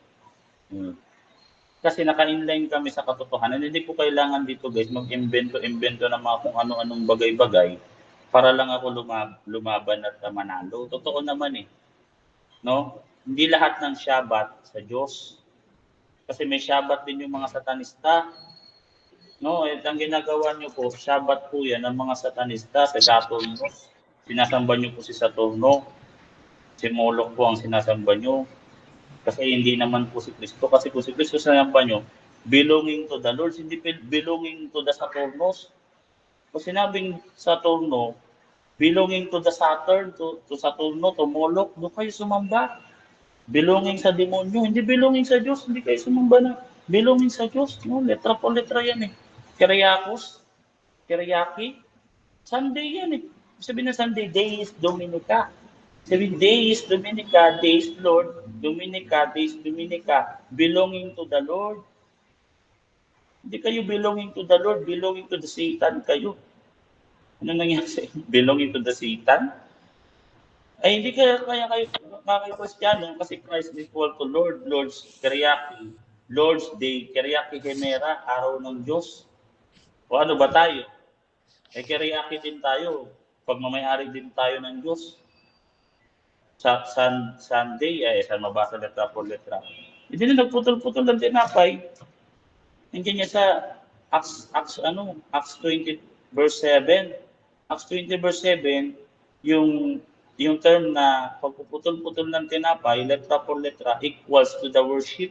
Kasi naka-inline kami sa katotohanan. Hindi po kailangan dito guys mag-invento ng mga kung ano-anong bagay-bagay para lang ako lumaban at manalo. Totoo naman eh. No? Hindi lahat ng Shabbat sa Diyos. Kasi may Shabbat din yung mga satanista. No, ang ginagawa niyo po, Shabbat po yan ng mga satanista sa Saturnos. Sinasamba niyo po si Saturno. Si Moloch po ang sinasamba niyo. Kasi hindi naman po si Kristo. Kasi kung si Kristo sinasamba niyo, belonging to the Lord, hindi belonging to the Saturnos. Kung sinabing Saturno, belonging to the Saturn, to Saturno, to Moloch, doon kayo sumamba. Belonging sa demonyo, hindi belonging sa Diyos, hindi kayo sumamba na. Belonging sa Diyos, no? Letra po letra yan eh. Kyriaki, Sunday yan eh. Sabihin na Sunday, Deis Dominica. Sabihin, Deis Dominica, Deis Lord, Dominica, Deis Dominica, belonging to the Lord. Hindi kayo belonging to the Lord, belonging to the Satan kayo. Ano nangyari sa inyo? Belonging to the Satan? Ay, hindi kayo Kristyano kasi Christ is equal to Lord, Lord's Kyriaki, Lord's Day, Kyriaki Hemera, araw ng Diyos. O ano ba tayo? Kyriaki din tayo. Pagmamayari din tayo ng Diyos. Sa Sunday, saan mabasa letra por letra. Hindi na nagputol-putol ng tinapay. Nandiyan niya sa Acts 20 verse 7. Acts 20 verse 7, yung term na pagpuputol-putol ng tinapay, letra por letra, equals to the worship.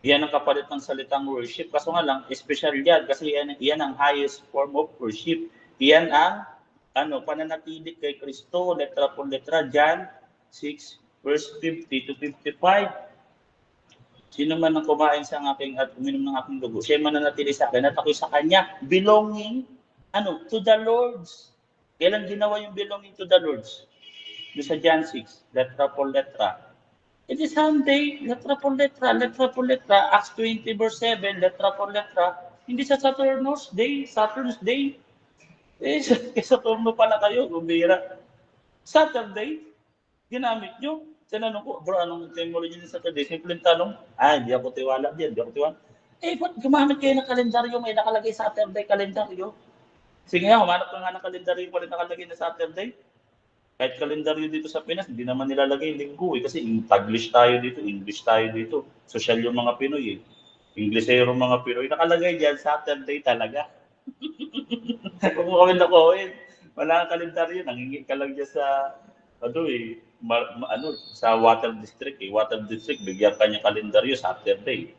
Yan ang kapalit ng salitang worship. Kaso nga lang, special yan kasi yan ang highest form of worship. Yan ang pananatilik kay Kristo, letra por letra, John 6 verse 50 to 55. Sino man ang kumain sa aking at uminom ng aking dugo, siya mananatili sa akin at ako'y sa kanya, belonging to the Lord's. Kailan ginawa yung belonging to the Lords? Doon sa John 6, letra por letra. It is Sunday, letra por letra, letra por letra. Acts 20 verse 7, letra por letra. Hindi sa Saturn's Day. Eh, Saturno pala kayo, bumira. Saturday, ginamit nyo. Tinanong ko, bro, anong etymology ng Saturday? Simple tanong, hindi ako tiwala diyan, hindi ako tiwala. Eh, ba't gumamit kayo ng kalendaryo? May nakalagay Saturday kalendaryo. Sige nga, humanap ka nga ng kalendaryo pa rin nakalagay na Saturday. Kahit kalendaryo dito sa Pinas, hindi naman nilalagay linggo eh. Kasi Taglish tayo dito, English tayo dito. Social yung mga Pinoy eh. Inglesero mga Pinoy. Nakalagay dyan, Saturday talaga. Kung mo kami nakuhin, wala kang kalendaryo, nangingi ka lang dyan sa, sa Water District eh. Water District, bigyan ka niya kalendaryo, Saturday.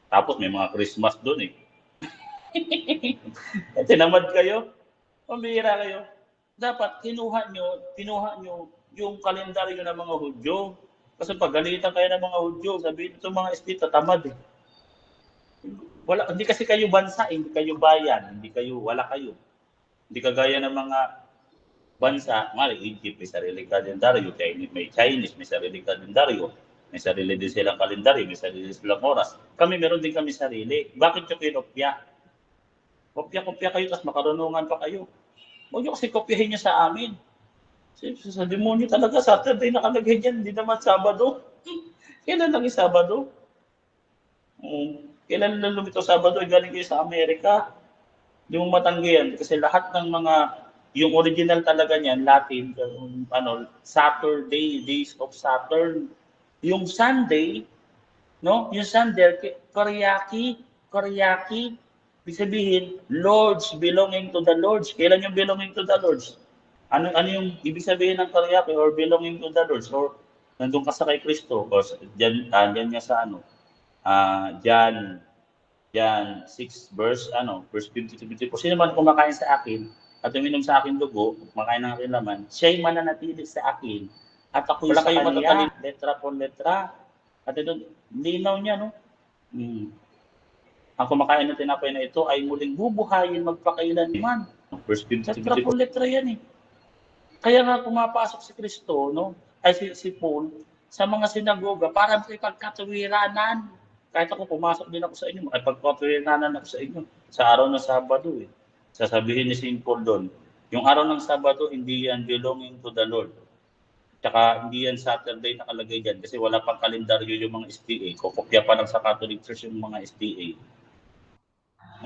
Tapos may mga Christmas doon eh. Tinamad kayo, pambihira kayo. Dapat kinuha nyo yung kalendaryo ng mga Hudyo. Kasi pagalitan kayo ng mga Hudyo, sabihin ito mga estita, tamad eh. Hindi kasi kayo bansa, hindi kayo bayan, wala kayo. Hindi kagaya ng mga bansa, Egypt may sarili kalendaryo, may Chinese may sarili kalendaryo, may sarili din silang kalendaryo, may sarili silang oras. Meron din kami sarili. Bakit nyo kinopya? Kopya kayo, tapos makarunungan pa kayo. Huwag nyo kasi kopyahin nyo sa amin. Sa demonyo talaga, Saturday nakalagay dyan, hindi naman Sabado. Kailan lang yung Sabado? Kailan lang lumito Sabado, galing kayo sa Amerika. Hindi mo matanggihan. Kasi lahat ng mga, yung original talaga niyan, Latin, Saturday, days of Saturn. Yung Sunday, yung Sunday, Koryaki, ibig sabihin, Lords, belonging to the Lords. Kailan yung belonging to the Lords? Ano yung ibig sabihin ng Koryaki or belonging to the Lords? Or nandun ka sa kay Kristo? O dyan nga sa John 6 verse 50 to 54. Sino man kumakain sa akin at uminom sa akin dugo, kumakain ng aking laman, siya'y mananatili sa akin at ako'y sa kanya, letra por letra. At ito, linaw niya, no? Ang kumakain ng tinapay na ito ay muling bubuhayin magpakailanman. Verse 50 letra por letra yan eh. Kaya nga pumapasok si Kristo, si Paul, sa mga sinagoga para makipagkatwiranan. Kahit ako pumasok din ako sa inyo, ay pagpapirinanan ako sa inyo sa araw ng Sabado eh. Sasabihin ni St. Paul doon, yung araw ng Sabado, hindi yan belonging to the Lord. Tsaka hindi yan Saturday nakalagay dyan kasi wala pang kalendaryo yung mga STA. Kukopya pa lang sa Catholic Church yung mga STA.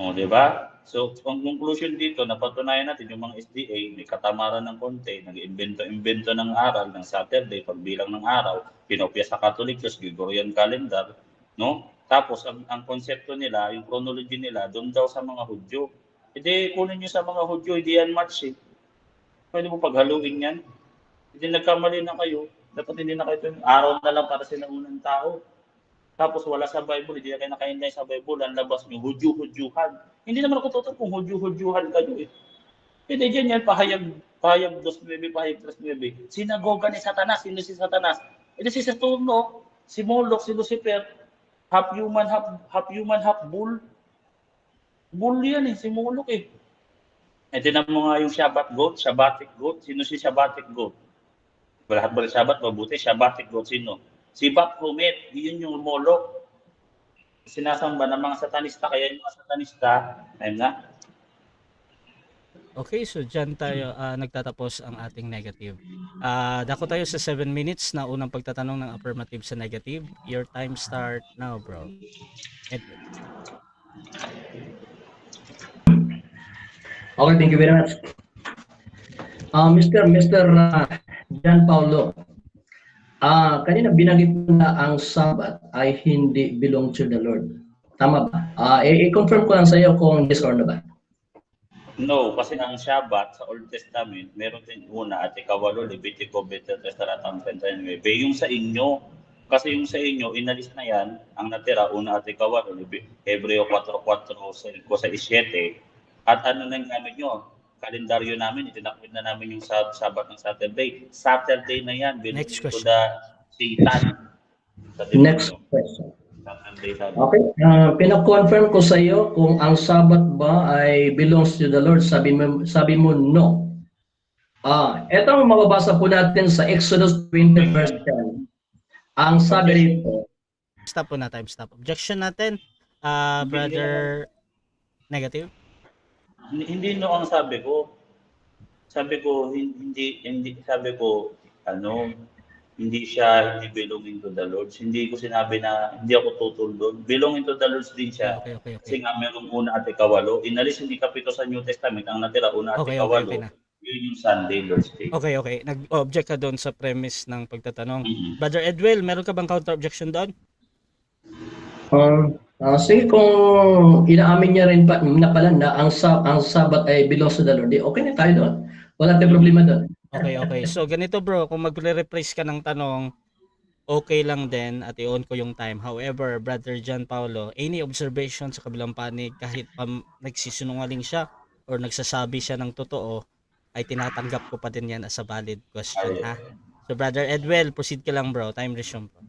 O, di ba? So, ang conclusion dito, napatunayan natin yung mga STA, may katamaran ng konti, nag-invento ng aral ng Saturday, pagbilang ng araw, pinopya sa Catholic Church, Gregorian calendar, Tapos, ang konsepto nila, yung chronology nila, doon daw sa mga Hudyo. Hindi, kunin nyo sa mga Hudyo, hindi yan match eh. Pwede mo paghaluin yan. Hindi nagkamali na kayo. Dapat hindi na kayo yung araw na lang para sa unang tao. Tapos wala sa Bible, hindi na kayo nakainday sa Bible, ang labas nyo, Hudyo-Hudyuhan. Hindi naman ako totoo kung Hudyo-Hudyuhan kayo eh. Hindi dyan yan, pahayag 2.9, pahayag 3.9. Sinagoga ni Satanas, sino si Satanas? Ito si Saturno, si Moloch, si Lucifer, half human, half bull. Bull yan eh, si Moloch eh. Tinan mo nga yung Shabbatic goat. Sino si Shabbatic goat? Lahat ba ng Shabbat, mabuti. Shabbatic goat, sino? Si Baphomet, yun yung Moloch. Sinasamba ng mga satanista, kaya yung mga satanista, ayun na. Okay, so dyan tayo nagtatapos ang ating negative. Dako tayo sa 7 minutes na unang pagtatanong ng affirmative sa negative. Your time start now, bro. Edwin. Okay, thank you very much. Mr. John Paulo, kanina binanggit na ang Sabbath ay hindi belong to the Lord. Tama ba? I-confirm ko lang sa iyo kung yes or no ba? No, kasi ang Shabbat sa Old Testament, meron din una at ikawalo, Levitico, Deuteronomy, Talatang 39. Yung sa inyo, kasi yung sa inyo, inalis na yan, ang natira, una at ikawalo, Hebreo 4.4 sa 7. At ano nang gamit nyo? Kalendaryo namin, itinakwid na namin yung Sabbath ng Saturday. Saturday na yan, Next belong to question. the Satan. Next question. Okay, pina-confirm ko sa iyo kung ang Sabbath ba ay belongs to the Lord. Sabi mo no. Ito ang mababasa po natin sa Exodus 20 verse 10. Ang sabi rito, Stop po na, time stop. Objection natin, brother negative. Hindi no ang sabi ko. Sabi ko hindi sabi ko ano, hindi siya hindi belonging to the Lord. Hindi ko sinabi na hindi ako tutol doon. Belonging to the Lord din siya. Okay. Kasi nga merong una at ikawalo. Inalis hindi kapito sa New Testament. Ang natira una at Okay ikawalo. na. Yun yung Sunday, Lord's Day. Okay. Nag-object ka doon sa premise ng pagtatanong. Mhm. Brother Edwell, meron ka bang counter objection doon? sige, kung inaamin niya rin pa na pala na ang Sabat ay belongs to the Lord, okay na tayo doon. Wala tayong problema doon. Okay. So ganito bro, kung magre-rephrase ka ng tanong, okay lang din at i-on ko yung time. However, Brother John Paulo, any observation sa kabilang panig kahit pa nagsisinungaling siya or nagsasabi siya ng totoo, ay tinatanggap ko pa din yan as a valid question, ha? So Brother Edwell, proceed ka lang bro. Time resume bro.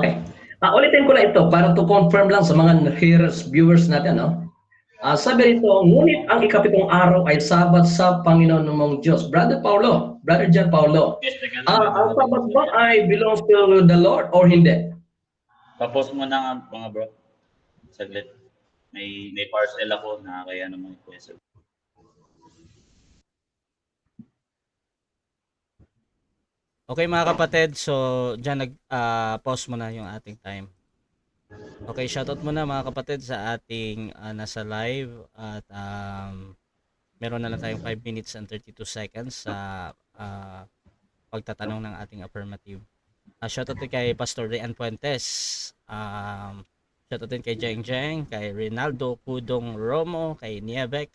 Okay. Ulitin ko lang ito para to confirm lang sa mga hearers, viewers natin, no? Sabi rito, ngunit ang ikapitong araw ay Sabat sa Panginoon mong Diyos. Brother John Paulo, ang Sabat ba ay belongs to the Lord or hindi? Tapos mo na nga mga bro. Saglit. May parcel ako na kaya naman ko isa. Okay mga kapatid, so dyan pause mo na yung ating time. Okay, shoutout muna mga kapatid sa ating nasa live at meron na lang tayong 5 minutes and 32 seconds sa pagtatanong ng ating affirmative. Shoutout din kay Pastor Rian Puentes. Shoutout din kay Jeng, kay Rinaldo Pudong Romo, kay Nievek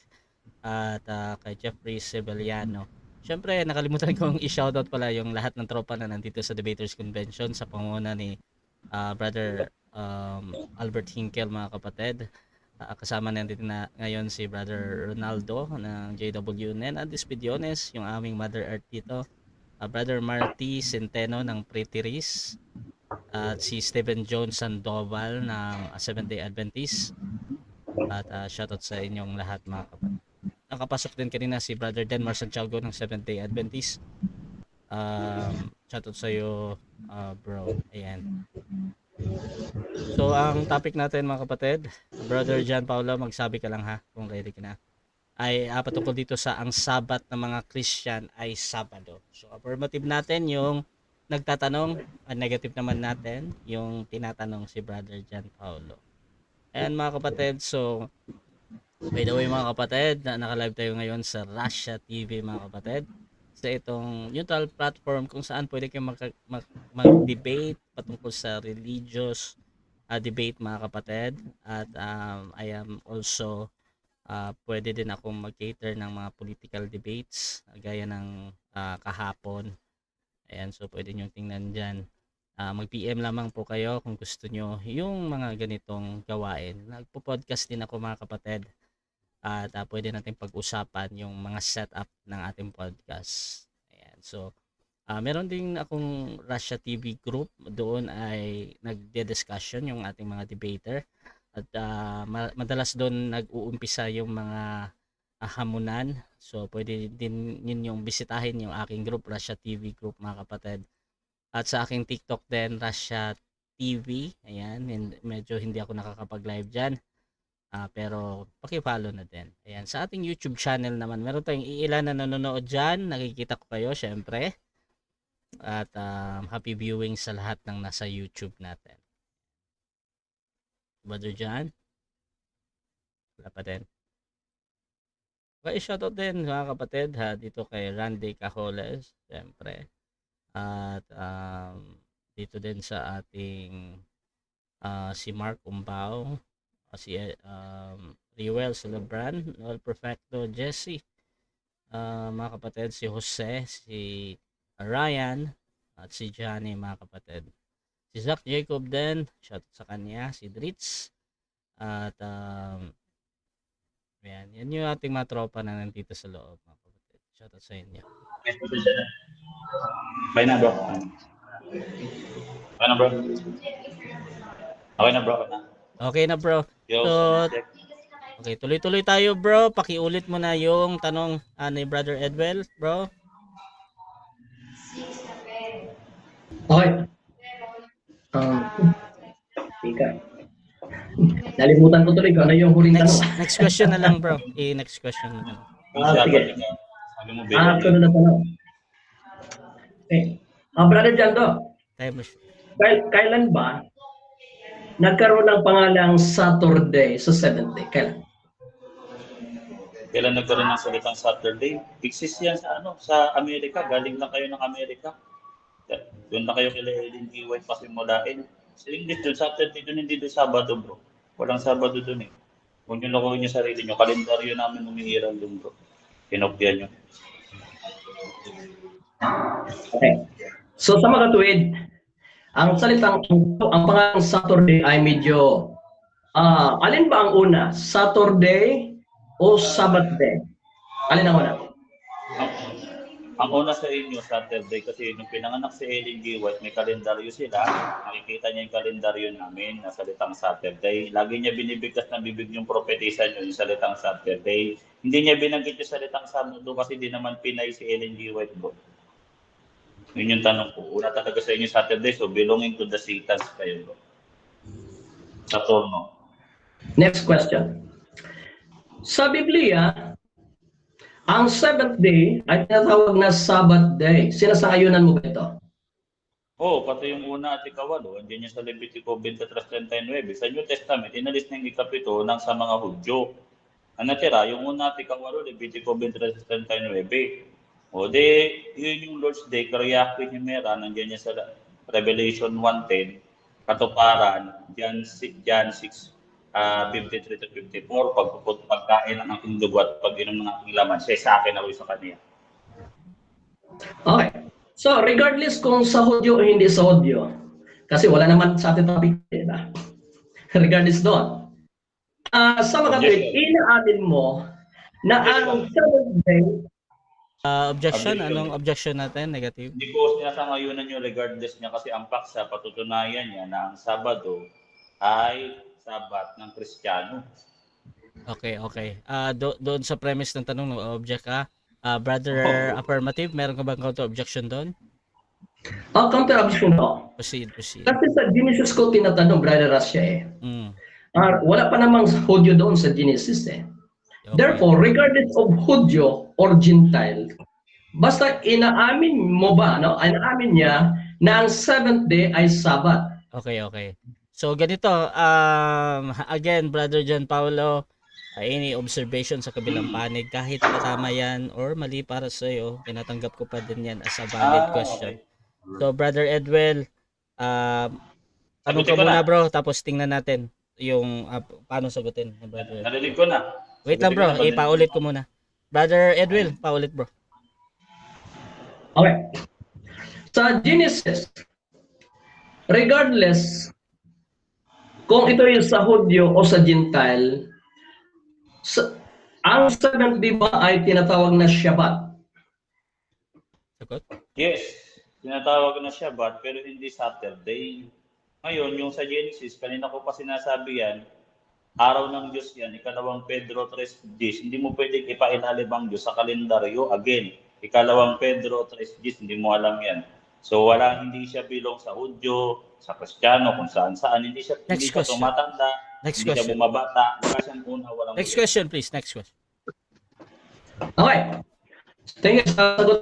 at kay Jeffrey Sebeliano. Siyempre, nakalimutan kong i-shoutout pala yung lahat ng tropa na nandito sa Debaters Convention sa pangunguna ni Brother Albert Hinkel mga kapatid. Kasama natin na ngayon si Brother Ronaldo ng JWN at Despidiones, yung aming Mother Earth dito. Brother Marty Centeno ng Pretty Riz at si Stephen Jones Sandoval ng Seventh Day Adventist. At shoutout sa inyong lahat mga kapatid. Nakapasok din kanina si Brother Denmar Santiago ng Seventh Day Adventist. Shoutout sa iyo bro. Ayan. So ang topic natin mga kapatid, Brother John Paulo, magsabi ka lang ha kung ready ka na. Ay patungkol dito sa ang Sabat ng mga Christian ay Sabado. So affirmative natin yung nagtatanong, negative naman natin yung tinatanong si Brother John Paulo. Ayan mga kapatid, so by the way mga kapatid, naka-live tayo ngayon sa Russia TV mga kapatid. Sa itong neutral platform kung saan pwede kayong mag-debate patungkol sa religious debate mga kapatid. At I am also pwede din akong mag-cater ng mga political debates gaya ng kahapon. Ayan, so pwede nyo tingnan dyan. Mag-PM lamang po kayo kung gusto nyo yung mga ganitong gawain. Nagpo-podcast din ako mga kapatid. At pwede natin pag-usapan yung mga setup ng ating podcast. Ayan. So, meron din akong Russia TV group. Doon ay nagde-discussion yung ating mga debater. At madalas doon nag-uumpisa yung mga hamunan. So, pwede din yung bisitahin yung aking group, Russia TV group mga kapatid. At sa aking TikTok din, Russia TV. Ayan. Medyo hindi ako nakakapag-live dyan. Pero paki-follow na din. Ayan, sa ating YouTube channel naman, meron tayong iilan na nanonood dyan. Nakikita ko kayo, syempre. At happy viewing sa lahat ng nasa YouTube natin. Brother John? Wala pa din. Okay, shoutout din mga kapatid dito kay Randy Cajoles, syempre. At dito din sa ating si Mark Umbao, si Riwel Celebran, Noel Perfecto, Jesse, mga kapatid, si Jose, si Ryan, at si Johnny mga kapatid. Si Zach Jacob din, shout sa kanya, si Dritz, at yan yung ating mga tropa na nandito sa loob mga kapatid. Shout out sa inyo. Okay na bro. Okay na bro. Okay na bro. Okay na bro. So, okay, tuloy-tuloy tayo bro. Pakiulit mo na yung tanong ni Brother Edwell, bro. Okay. Tika. Nalimutan ko tuloy kung ano yung huling tanong. Next question na lang, bro. Next question na lang. Kung siya sige. ba, sabi mo, Sunod na tanong. Okay. Brother Jando, Time kailan ba nagkaroon ng pangalang Saturday sa 7th day? Kailan nagkaroon ng salitang Saturday? Exist yan sa Amerika. Galing lang kayo ng Amerika. Doon na kayo kila Ellen G. White pasimulain. Sa English doon, Saturday doon, hindi doon Sabado, bro. Walang Sabado doon eh. Huwag nyo nakuha nyo sarili nyo. Kalendaryo namin umihiran doon, bro. Kinopya nyo. Okay. So sa mga tuwid, ang pangalang Saturday ay medyo, alin ba ang una? Saturday o Sabbath day? Alin ang una? Ang una sa inyo, Saturday, kasi nung pinanganak si Ellen G. White, may kalendaryo sila. Nakikita niya yung kalendaryo namin na salitang Saturday. Lagi niya binibigkas ng bibig yung propetisa niyo yung salitang Saturday. Hindi niya binanggit yung salitang Sabado kasi di naman Pinay si Ellen G. White, bro. Yun yung tanong ko. Una talaga sa inyo Saturday, so belonging to the Satans kayo, bro. Saturno. Next question. Sa Biblia, ang 7th day ay tinatawag na Sabbath day. Sinasayunan mo ba ito? Pati yung una at ikawalo, andyan yung sa Levitico 23:39. Sa New Testament, inalis na yung ikapito ng sa mga Hudyo. Ang natira, yung una at ikawalo, Levitico 23:39. Yun yung Lord's Day, Karyakwe Himera, nandiyan niya sa Revelation 1:10, Katuparan, John 6, 53 to 54, pagkain ng aking dugo at pag-inom ng aking laman, siya sa akin ako sa kanya. Okay. So, regardless kung sa Hudyo o hindi sa Hudyo, kasi wala naman sa ating topic, diba? Regardless doon. Sa mga tuwid, inaamin mo na ang 7th day. Objection? Anong objection natin? Negative? Hindi ko sinasangayunan yung regardless niya kasi ang paksa, patutunayan niya na ang Sabado ay Sabat ng Kristiyano. Okay. Doon sa premise ng tanong, object ka. Brother Affirmative, meron ka bang counter objection doon? Counter objection ko. Proceed. Kasi sa Genesis ko tinatanong, Brother Rasha Mm. Wala pa namang Hudyo doon sa Genesis eh. Okay. Therefore, regardless of Hudyo or Gentile, basta inaamin mo ba, inaamin niya na ang 7th day ay Sabbath. Okay. So ganito, again, Brother John Paulo, any observation sa kabilang panig, kahit tama yan or mali para sa iyo, tinatanggap ko pa din yan as a valid question. Okay. So Brother Edwell, tanong ko muna bro, tapos tingnan natin yung paano sagutin. Brother. Narinig ko na. Wait lang bro, paulit ko muna. Brother Edwell, paulit bro. Okay. Sa Genesis, regardless kung ito yung sa Hudyo o sa Gentile, ang 7th day ba ay tinatawag na Shabbat? Sagot? Yes, tinatawag na Shabbat pero hindi Saturday. Ngayon, yung sa Genesis, kanina ko pa sinasabi yan, araw ng Diyos yan, ikalawang Pedro 3:10, hindi mo pwedeng ipailalim ang Diyos sa kalendaryo. Again, ikalawang Pedro 3:10, hindi mo alam yan. So hindi siya bilong sa Hudyo, sa Kristiyano, kung saan, hindi siya tumatanda, hindi siya bumabata, wala siyang una, walang Next question please, next question. Okay. Tingin sa sagot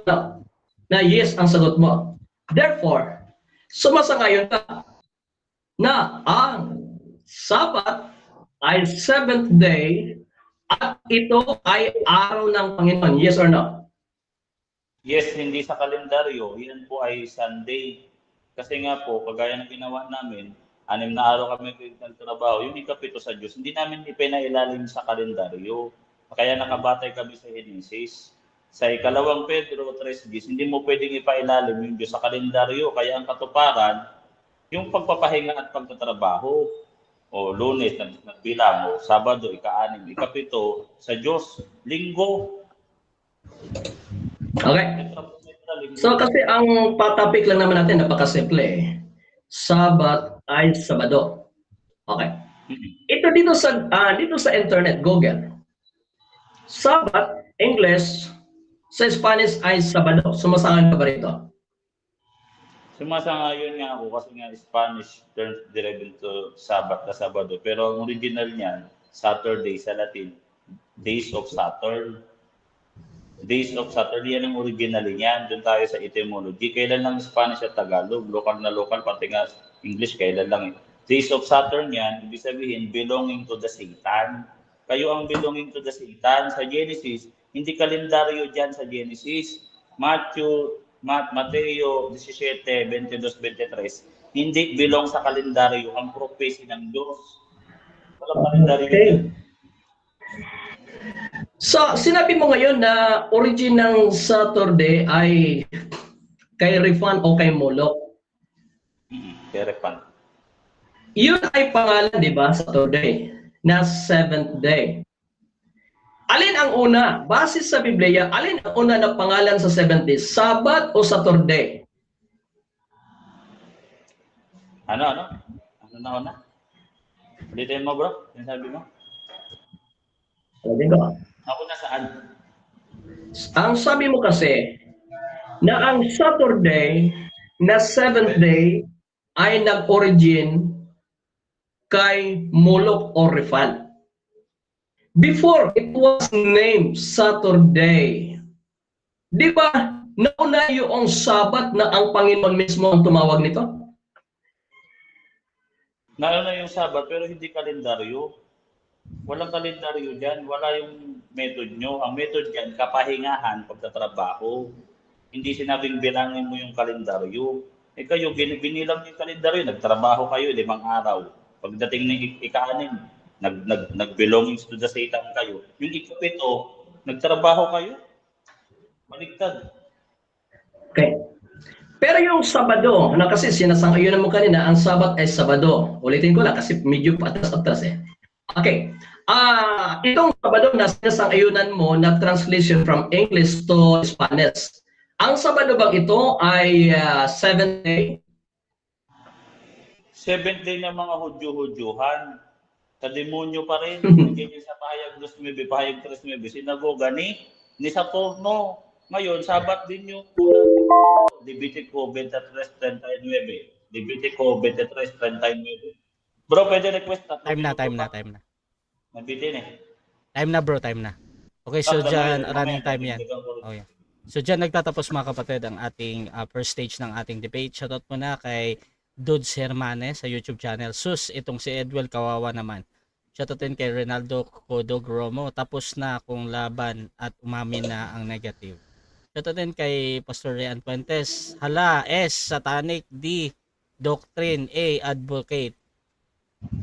na yes ang sagot mo. Therefore, sumasangayon ka na ang Sabbath ay 7th day at ito ay araw ng Panginoon. Yes or no? Yes, hindi sa kalendaryo. Yan po ay Sunday. Kasi nga po, kagaya ng ginawa namin, 6 na araw kami nagtrabaho. Yung ikapito sa Diyos, hindi namin ipinailalim sa kalendaryo. Kaya nakabatay kami sa Genesis. Sa ikalawang Pedro 3:10, hindi mo pwedeng ipailalim yung Diyos sa kalendaryo. Kaya ang katuparan, yung pagpapahinga at pagtatrabaho. O Lunes, nagbilang. O Sabado, ika-6, ikapito, sa Diyos, Linggo. Okay. So kasi ang topic lang naman natin napakasimple eh. Sabat ay Sabado. Okay. Ito dito sa internet, Google. Sabat, English, sa Spanish ay Sabado. Sumasangan ka ba rito? Sumasang-ayon nga ako kasi nga Spanish turns derived to Sabat na Sabado. Pero ang original niyan, Saturday sa Latin, Days of Saturn. Days of Saturn, yan ang original niyan. Doon tayo sa etymology. Kailan lang Spanish at Tagalog? Lokal na lokal, pati nga English, kailan lang. Days of Saturn yan, ibig sabihin, belonging to the Satan. Kayo ang belonging to the Satan. Sa Genesis, hindi kalendaryo dyan sa Genesis. Mateo 17, 22, 23, hindi belong sa kalendaryo ang prophecy ng Diyos. Walang kalendaryo dyan. So, sinabi mo ngayon na origin ng Saturday ay kay Rifan o kay Moloch. Kay Rifan. Yun ay pangalan, di ba, Saturday, na 7th day. Alin ang una, base sa Biblia, alin ang una na pangalan sa 7th day? Sabat o Saturday? Ano na una? Ulitin mo, bro? Yung sabi mo? Sabi ko. Ako na saan? Ang sabi mo kasi, na ang Saturday na 7th day ay nag-origin kay Moloch o Rifan. Before it was named Saturday. Di ba, nauna yung Sabat na ang Panginoon mismo ang tumawag nito? Nauna yung Sabat pero hindi kalendaryo. Walang kalendaryo dyan. Wala yung method nyo. Ang method dyan, kapahingahan pagtatrabaho. Hindi sinabing bilangin mo yung kalendaryo. Eh kayo, binilang yung kalendaryo. Nagtrabaho kayo 5 araw. Pagdating ng ika-6, nag-belongings to the Satan kayo. Yung ika-7, nagtrabaho kayo. Baliktad. Okay. Pero yung Sabado, na kasi sinasang-ayunan mo kanina, ang Sabat ay Sabado. Ulitin ko lang kasi medyo patas-atas eh. Okay. Itong Sabado na sinasang-ayunan mo na translation from English to Spanish. Ang Sabado bang ito ay 7th day? 7th day ng mga Hudyo-Hudyuhan. Sa demonyo pa rin. Ganyan sa pahayag 2.9, pahayag 3.9. Sinagoga ni Saturno. Ngayon, Sabat din yung Levitico 23:39. Levitico 23:39. Bro, pwede request na. Time na. Nabitin eh. Time na bro, time na. Okay, so dyan, running time yan. Oh, yeah. So dyan nagtatapos mga kapatid ang ating first stage ng ating debate. Shoutout muna kay Dudes Hermanes sa YouTube channel. Sus, itong si Edwell kawawa naman. Shoutout din kay Ronaldo Codog Romo. Tapos na kung laban at umamin na ang negative. Shoutout din kay Pastor Rian Puentes. Hala, S, Satanic, D, Doctrine, A, Advocate.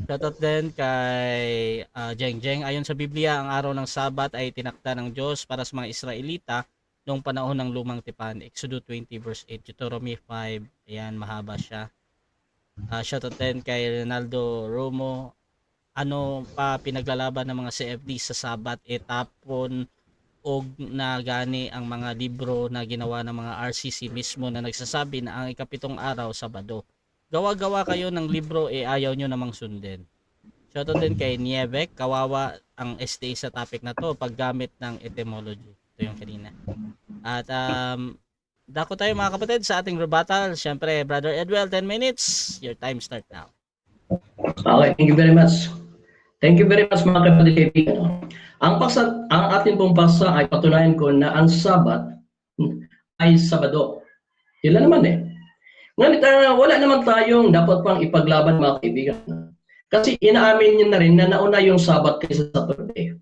Shoutout din kay Jeng Jeng. Ayon sa Biblia, ang araw ng Sabat ay tinakda ng Diyos para sa mga Israelita noong panahon ng Lumang Tipan. Exodus 20 verse 8, Deuteronomy 5. Ayan, mahaba siya. Shoutout din kay Ronaldo Romo. Ano pa pinaglalaban ng mga CFD sa Sabat? Tapon og na gani ang mga libro na ginawa ng mga RCC mismo na nagsasabi na ang ikapitong araw, Sabado. Gawa-gawa kayo ng libro, ayaw nyo namang sundin. Shoutout din kay Nievek. Kawawa ang STA sa topic na to, paggamit ng etymology. Ito yung kanina. At dako tayo mga kapatid sa ating rebuttal. Siyempre, Brother Edwell, 10 minutes. Your time start now. Okay, thank you very much. Thank you very much mga kapatid kaibigan. Ang ating pong paksa ay patunayan ko na ang Sabat ay Sabado. Yun lang naman eh. Ngunit wala naman tayong dapat pang ipaglaban mga kaibigan. Kasi inaamin niya na rin na nauna yung Sabat kaysa Saturday.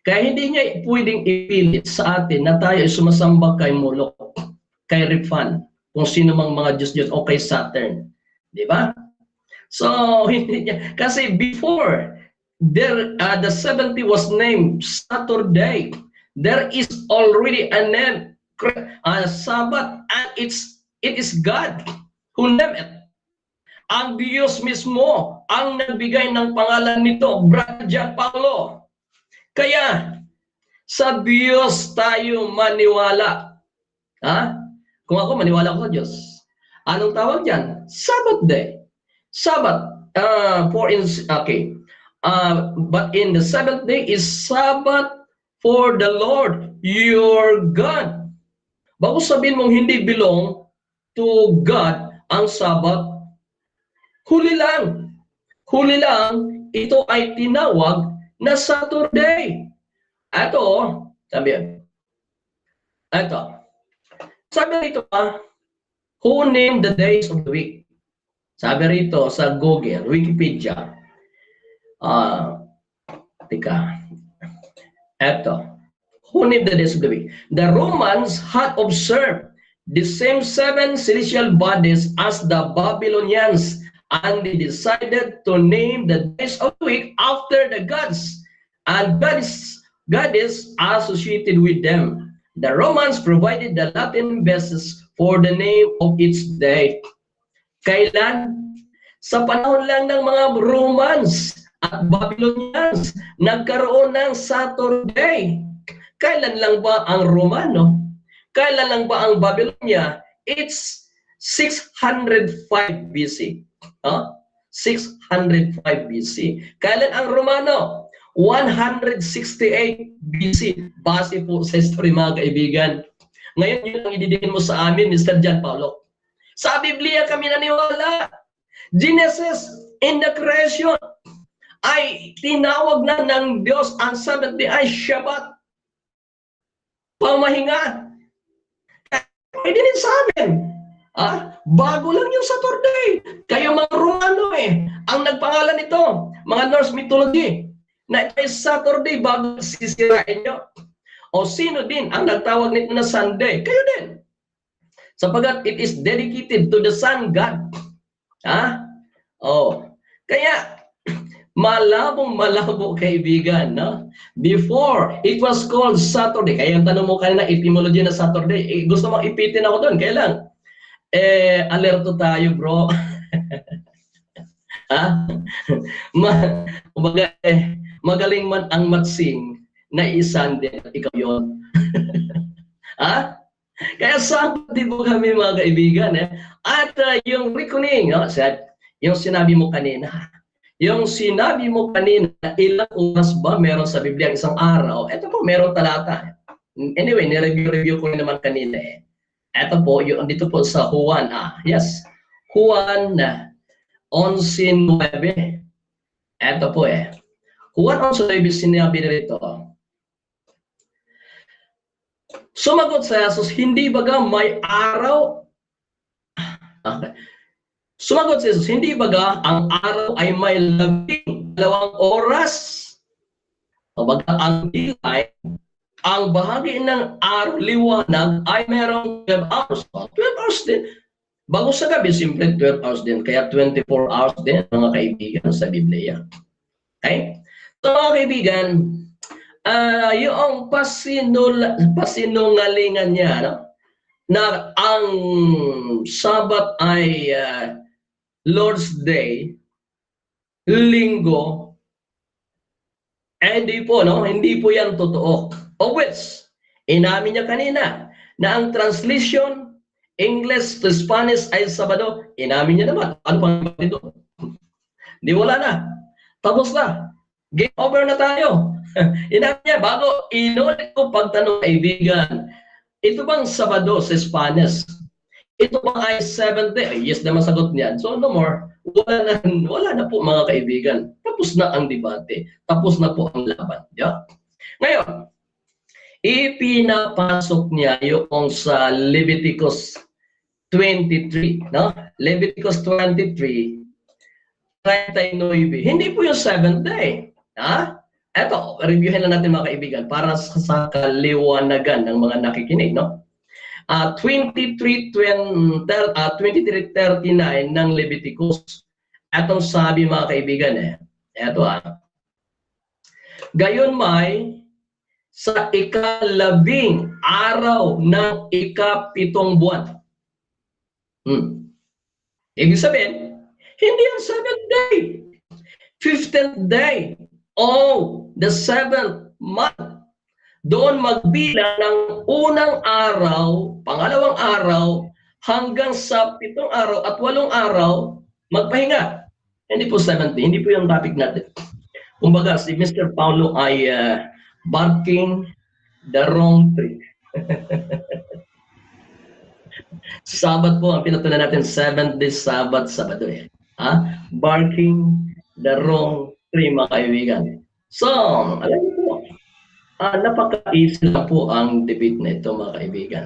Kaya hindi niya pwedeng ipilit sa atin na tayo ay sumasamba kay Moloch, kay Rifan, kung sino mang mga Diyos-Diyos o kay Saturn. Di ba? So, hindi niya. Kasi before the 70 was named Saturday, there is already a name, Sabbath, and it is God who named it. Ang Diyos mismo ang nagbigay ng pangalan nito, Brother Jack Paulo. Kaya, sa Diyos tayo maniwala. Ha? Kung ako, maniwala ko sa Diyos. Anong tawag dyan? Sabbath day. Sabbath. But in the 7th day is Sabbath for the Lord your God. Bago sabihin mong hindi belong to God ang Sabat, huli lang. Huli lang, ito ay tinawag na Saturday. Ito, sabi yan. Ito. Sabi rito who named the days of the week? Sabi rito sa Google, Wikipedia. Tika. Ito. Who named the days of the week? The Romans had observed the same 7 celestial bodies as the Babylonians, and they decided to name the days of the week after the gods and goddess associated with them. The Romans provided the Latin basis for the name of each day. Kailan? Sa panahon lang ng mga Romans at Babylonians, nagkaroon ng Saturday. Kailan lang ba ang Romano? Kailan lang ba ang Babylonia? It's 605 BC. 605 BC. Kailan ang Romano? 168 BC. Base po sa history, mga kaibigan. Ngayon, yun ang ididingin mo sa amin, Mr. John Paulo. Sa Biblia kami naniwala. Genesis in the creation ay tinawag na ng Diyos ang Sabbath day ay Shabbat. Pamahinga. Pwede din sa amin. Bago lang yung Saturday. Kayo mga Romano ang nagpangalan nito, mga Norse mythology, na ito ay Saturday bago sisirain nyo. O sino din ang nagtawag nito na Sunday? Kayo din. Sapagat it is dedicated to the sun god. Kaya malabo kaibigan, no? Before, it was called Saturday. Kaya yung tanong mo kanina, etymology na Saturday, gusto mong ipitin ako doon. Kailan? Alerto tayo, bro. Magaling man ang matsing na Sunday at ikaw yun. Kaya Sabbath din po kami, mga kaibigan. At yung reckoning, yung sinabi mo kanina, ilang oras ba meron sa Biblia ang isang araw? Ito po, meron talata. Anyway, nireview ko naman kanina Ito po, dito po sa Juan. Yes. Juan 11:9. Ito po Juan 11:9 sinabi rito. Sumagot sa Jesus, hindi baga may araw? Sumagot si Jesus, hindi baga ang araw ay may 12 oras? O baga ang daylight, ang bahagi ng araw, liwanag, ay merong 12 hours. 12 hours din. Bago sa gabi, simple 12 hours din. Kaya 24 hours din, mga kaibigan, sa Biblia. Okay? So, mga kaibigan, yung pasinungalingan niya, na ang Sabat ay Lord's Day, Linggo, hindi po yan totoo. Of which, inamin niya kanina na ang translation English to Spanish ay Sabado, inamin niya naman. Ano pang dito? Di wala na. Tapos na. Game over na tayo. Inamin niya, bago inulit ko pagtanong kaibigan, ito bang Sabado sa Spanish? Ito bang ay 7th day? Yes naman sagot niyan. So no more. Wala na po, mga kaibigan. Tapos na ang debate. Tapos na po ang laban. Yeah? Ngayon, ipinapasok niya yung sa Leviticus 23, no? Leviticus 23, 39. Hindi po yung 7th day. Eto, reviewin na natin, mga kaibigan, para sa kaliwanagan ng mga nakikinig, no? 23:39 ng Leviticus. Etong sabi, mga kaibigan, eto gayon may sa ika-10 araw ng ika-7 buwan. Ibig sabihin, hindi ang 7th day. 15th day of the 7th month. Doon magbilang ng unang araw, pangalawang araw, hanggang sa 7 araw at 8 araw, magpahinga. Hindi po 7th day, hindi po yung topic natin. Kumbaga, si Mr. Paulo ay barking the wrong tree. Sabat po ang pinatunan natin, 7th day Sabbath, Sabado eh. Barking the wrong tree, mga kaibigan. So, alam niyo po, napaka-easy lang po ang debate na ito, mga kaibigan.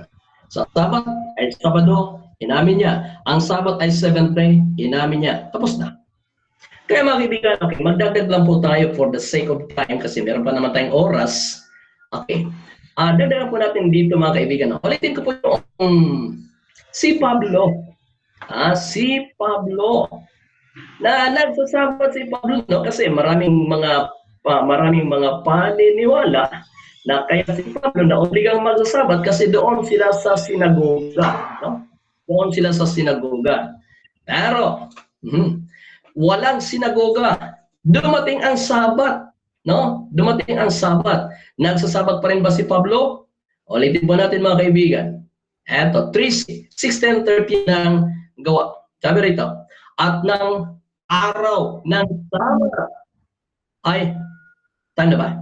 So, Sabat ay Sabado, inamin niya. Ang Sabat ay 7th day, inamin niya. Tapos na. Kaya mga kaibigan, okay, magdagdag lang po tayo for the sake of time kasi meron pa naman tayong oras. Okay. Dagdagan po natin dito, mga kaibigan. Ulitin ko po yung si Pablo. Si Pablo. Na nagsasabat si Pablo, no? Kasi maraming mga paniniwala na kaya si Pablo na obligang magsasabat kasi doon sila sa sinagoga, no? Doon sila sa sinagoga. Pero walang sinagoga. Dumating ang Sabat, no? Dumating ang Sabat. Nagsasabat pa rin ba si Pablo? Ulitin po natin, mga kaibigan. Eto, 16:30 ng gawa. Sabi rito, at ng araw ng Sabat ay, tanda ba?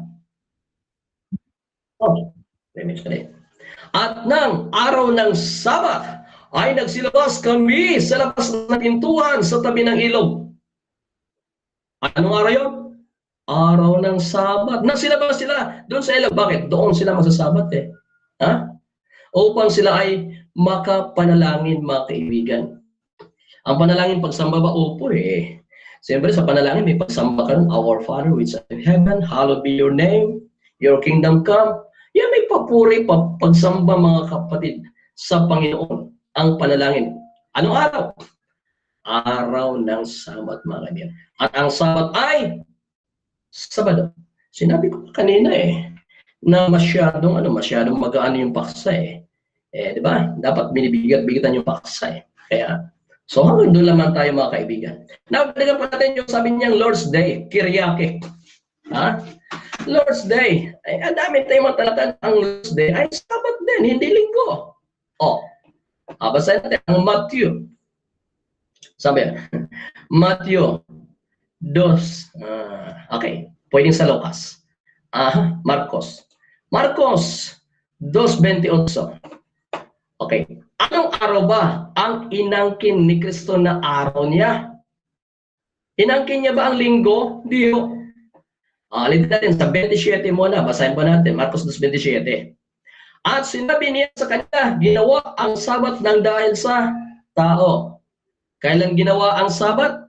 Oh, at ng araw ng Sabat ay nagsilabas kami sa labas ng pintuan sa tabi ng ilog. Anong araw yun? Araw ng Sabat. Nagsilabas sila doon sa ilog. Bakit? Doon sila magsasabat eh. Upang sila ay makapanalangin, mga kaibigan. Ang panalangin pagsamba ba? Opo eh. Siyempre sa panalangin may pagsamba ka ng Our Father which art in heaven, hallowed be your name, your kingdom come. Yan may papuri, pagsamba, mga kapatid, sa Panginoon. Ang panalangin. Anong araw? Araw ng Sabat, mga kaibigan. At ang Sabat ay Sabado. Sinabi ko kanina eh, na masyadong magaan yung paksa eh. Di ba? Dapat binibigat-bigatan yung paksa eh. Kaya, so hanggang doon lamang tayo, mga kaibigan. Now, dagdagan pa natin yung sabi niyang Lord's Day, Kyriake. Lord's Day. Ay, ang dami tayong matalatan. Ang Lord's Day ay Sabat din, hindi linggo. Basahin natin ang Matthew. Sabi, Matthew 2. Okay, pwedeng sa Lucas. Marcos 2:28. Okay. Anong araw ba ang inangkin ni Kristo na araw niya? Inangkin niya ba ang linggo? Di ho. Ulitin natin sa 27 muna. Basahin po natin. Marcos 2:27. At sinabi niya sa kanya, ginawa ang Sabat ng dahil sa tao. Kailan ginawa ang Sabat?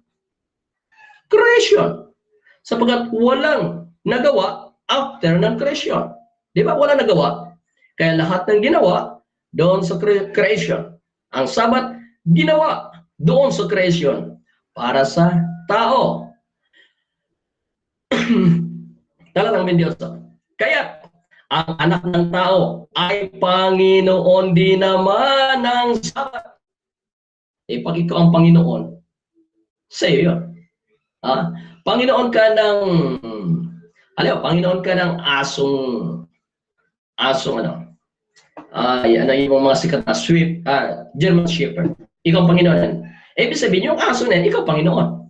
Creation. Sapagkat walang nagawa after ng creation. Di ba? Walang nagawa. Kaya lahat ng ginawa doon sa creation. Ang Sabat ginawa doon sa creation para sa tao. Talagang Mendioso. Kaya ang anak ng tao ay Panginoon din naman ng Sabat. Pag ikaw ang Panginoon, sa iyo yun. Panginoon ka ng Panginoon ka ng asong yung mga sikat na sweet, German Shepherd. Ikaw ang Panginoon. Ibig sabihin, yung aso na yan, ikaw Panginoon.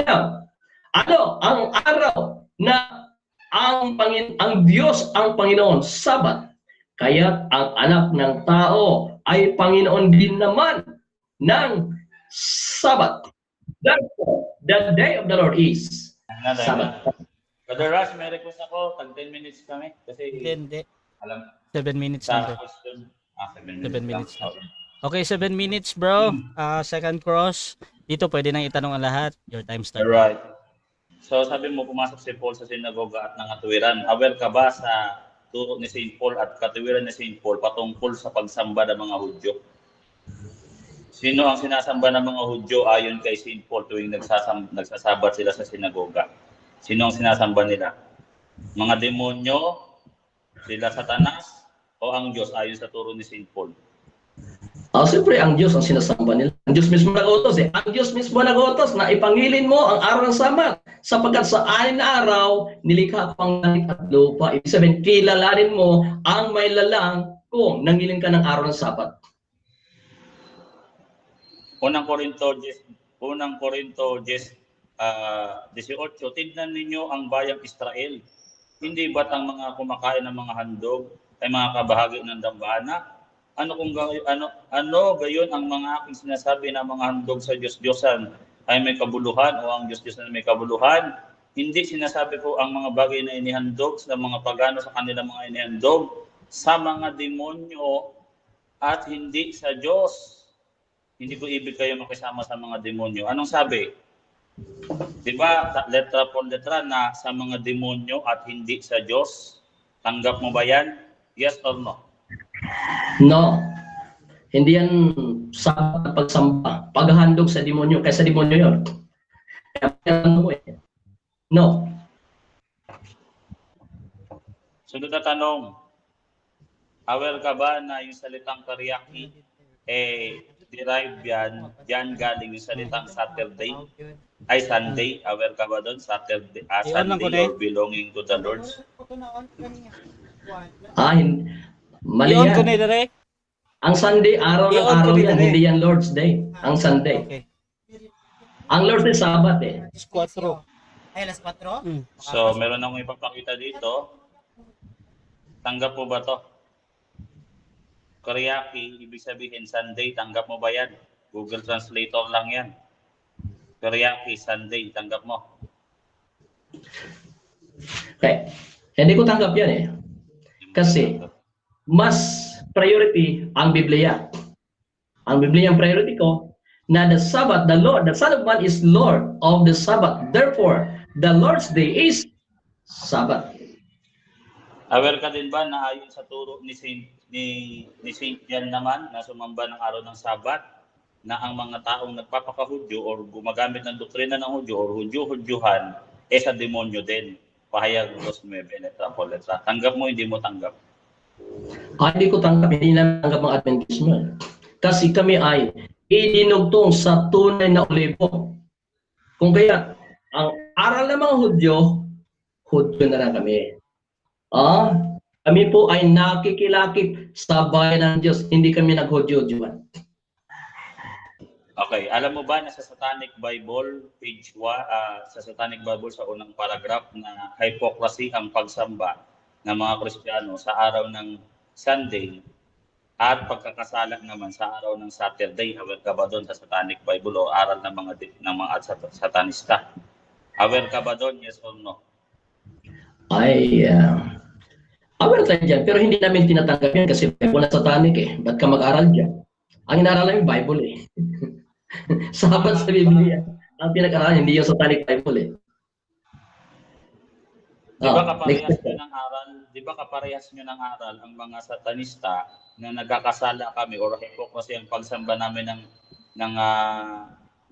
Now, ang araw na ang Diyos ang Panginoon, Sabat. Kaya ang anak ng tao ay Panginoon din naman ng Sabat. Therefore, the day of the Lord is Sabat. Brother Rush, may request ako. Tag 10 minutes kami. Kasi Hindi. alam 7 minutes sa lang. question. 7 7 minutes lang. lang. Okay, 7 minutes, bro. Second cross. Dito pwede nang itanong ang lahat. Your time starts. Right. So sabi mo, pumasok si Paul sa sinagoga at nangatuwiran. Aware ka ba sa turo ni St. Paul at katuwiran ni St. Paul patungkol sa pagsamba ng mga Hudyo? Sino ang sinasamba ng mga Hudyo ayon kay St. Paul tuwing nagsasabat sila sa sinagoga? Sino ang sinasamba nila? Mga demonyo, sila Satanas, o ang Diyos ayon sa turo ni St. Paul? Siyempre, ang Diyos ang sinasamba nila. Ang Diyos mismo nag-utos eh. Ang Diyos mismo nag-utos na ipangilin mo ang araw ng Sabat. Sapagkat sa 6 na araw, nilikha ko ang langit at lupa. Ibig sabihin, kilalanin mo ang may lalang kung nangilin ka ng araw ng Sabat. Unang Korinto 18, tignan ninyo ang bayang Israel. Hindi ba't ang mga kumakain ng mga handog ay mga kabahagi ng dambana? Ano gayon ang mga aking sinasabi na mga handog sa Diyos-Diyosan ay may kabuluhan o ang Diyos-Diyosan ay may kabuluhan? Hindi sinasabi ko ang mga bagay na inihandog sa mga pagano sa kanilang mga inihandog sa mga demonyo at hindi sa Diyos. Hindi ko ibig kayo makisama sa mga demonyo. Anong sabi? Di ba, letra por letra na sa mga demonyo at hindi sa Diyos? Tanggap mo ba yan? Yes or no? No. Hindi yan sabat na pagsamba. Paghandog sa demonyo, kaysa demonyo yun. Kaya ano ko eh. No. Sunod na tanong. Aware ka ba na yung salitang teriyaki, derived yan galing yung salitang Saturday? Ay, Sunday. Aware ka ba doon? Saturday, Sunday or belonging to the Lord? Mali I-on ko na yan. dire. Ang Sunday, araw ng I-on ko araw din yan. yan eh. Hindi yan Lord's Day. Ang Sunday. Okay. Ang Lord's Day, Sabat eh. 4. Ay, alas 4? So, meron akong ipapakita dito. Tanggap mo ba to? Teriyaki, ibig sabihin Sunday. Tanggap mo ba yan? Google Translator lang yan. Teriyaki, Sunday. Tanggap mo. Okay. Hindi ko tanggap yan eh. Kasi, mas priority ang Biblia. Ang Biblia ang priority ko na the Sabbath, the Lord, the Son of Man is Lord of the Sabbath. Therefore, the Lord's Day is Sabbath. Aware ka din ba na ayon sa turo ni Saint John naman na sumamba ng araw ng Sabat na ang mga taong nagpapakahudyo or gumagamit ng doktrina ng Hudyo or Hudyo-Hudyuhan sa demonyo din. Pahayag 2:9 letra po letra. Tanggap mo, hindi mo tanggap? Hindi ko tanggap, hindi namin tanggap ang Adventismo. Kasi kami ay idinugtong sa tunay na olibo. Kung kaya, ang aral ng mga Hudyo, Hudyo na lang kami. Kami po ay nakikilakip sa bayan ng Diyos, hindi kami nag-Hudyo-Hudyuhan. Okay, alam mo ba na sa Satanic Bible, page 1, sa Satanic Bible sa unang paragraph na hypocrisy ang pagsamba ng mga Kristiyano sa araw ng Sunday at pagkakasala naman sa araw ng Saturday. Aware ka ba doon sa Satanic Bible o aral ng mga satanista? Aware ka ba doon? Yes or no? Aware tayo dyan, pero hindi namin tinatanggap yan kasi Bible na Satanic eh. Ba't ka mag-aral dyan? Ang inaral namin Bible eh. Sabat sa Biblia. Ang pinag-aralan, hindi yung Satanic Bible eh. Di ba kaparehas nyo ng aral? Di ba kaparehas nyo ng aral ang mga satanista na nagkakasala kami or hypocrisy ang pagsamba namin ng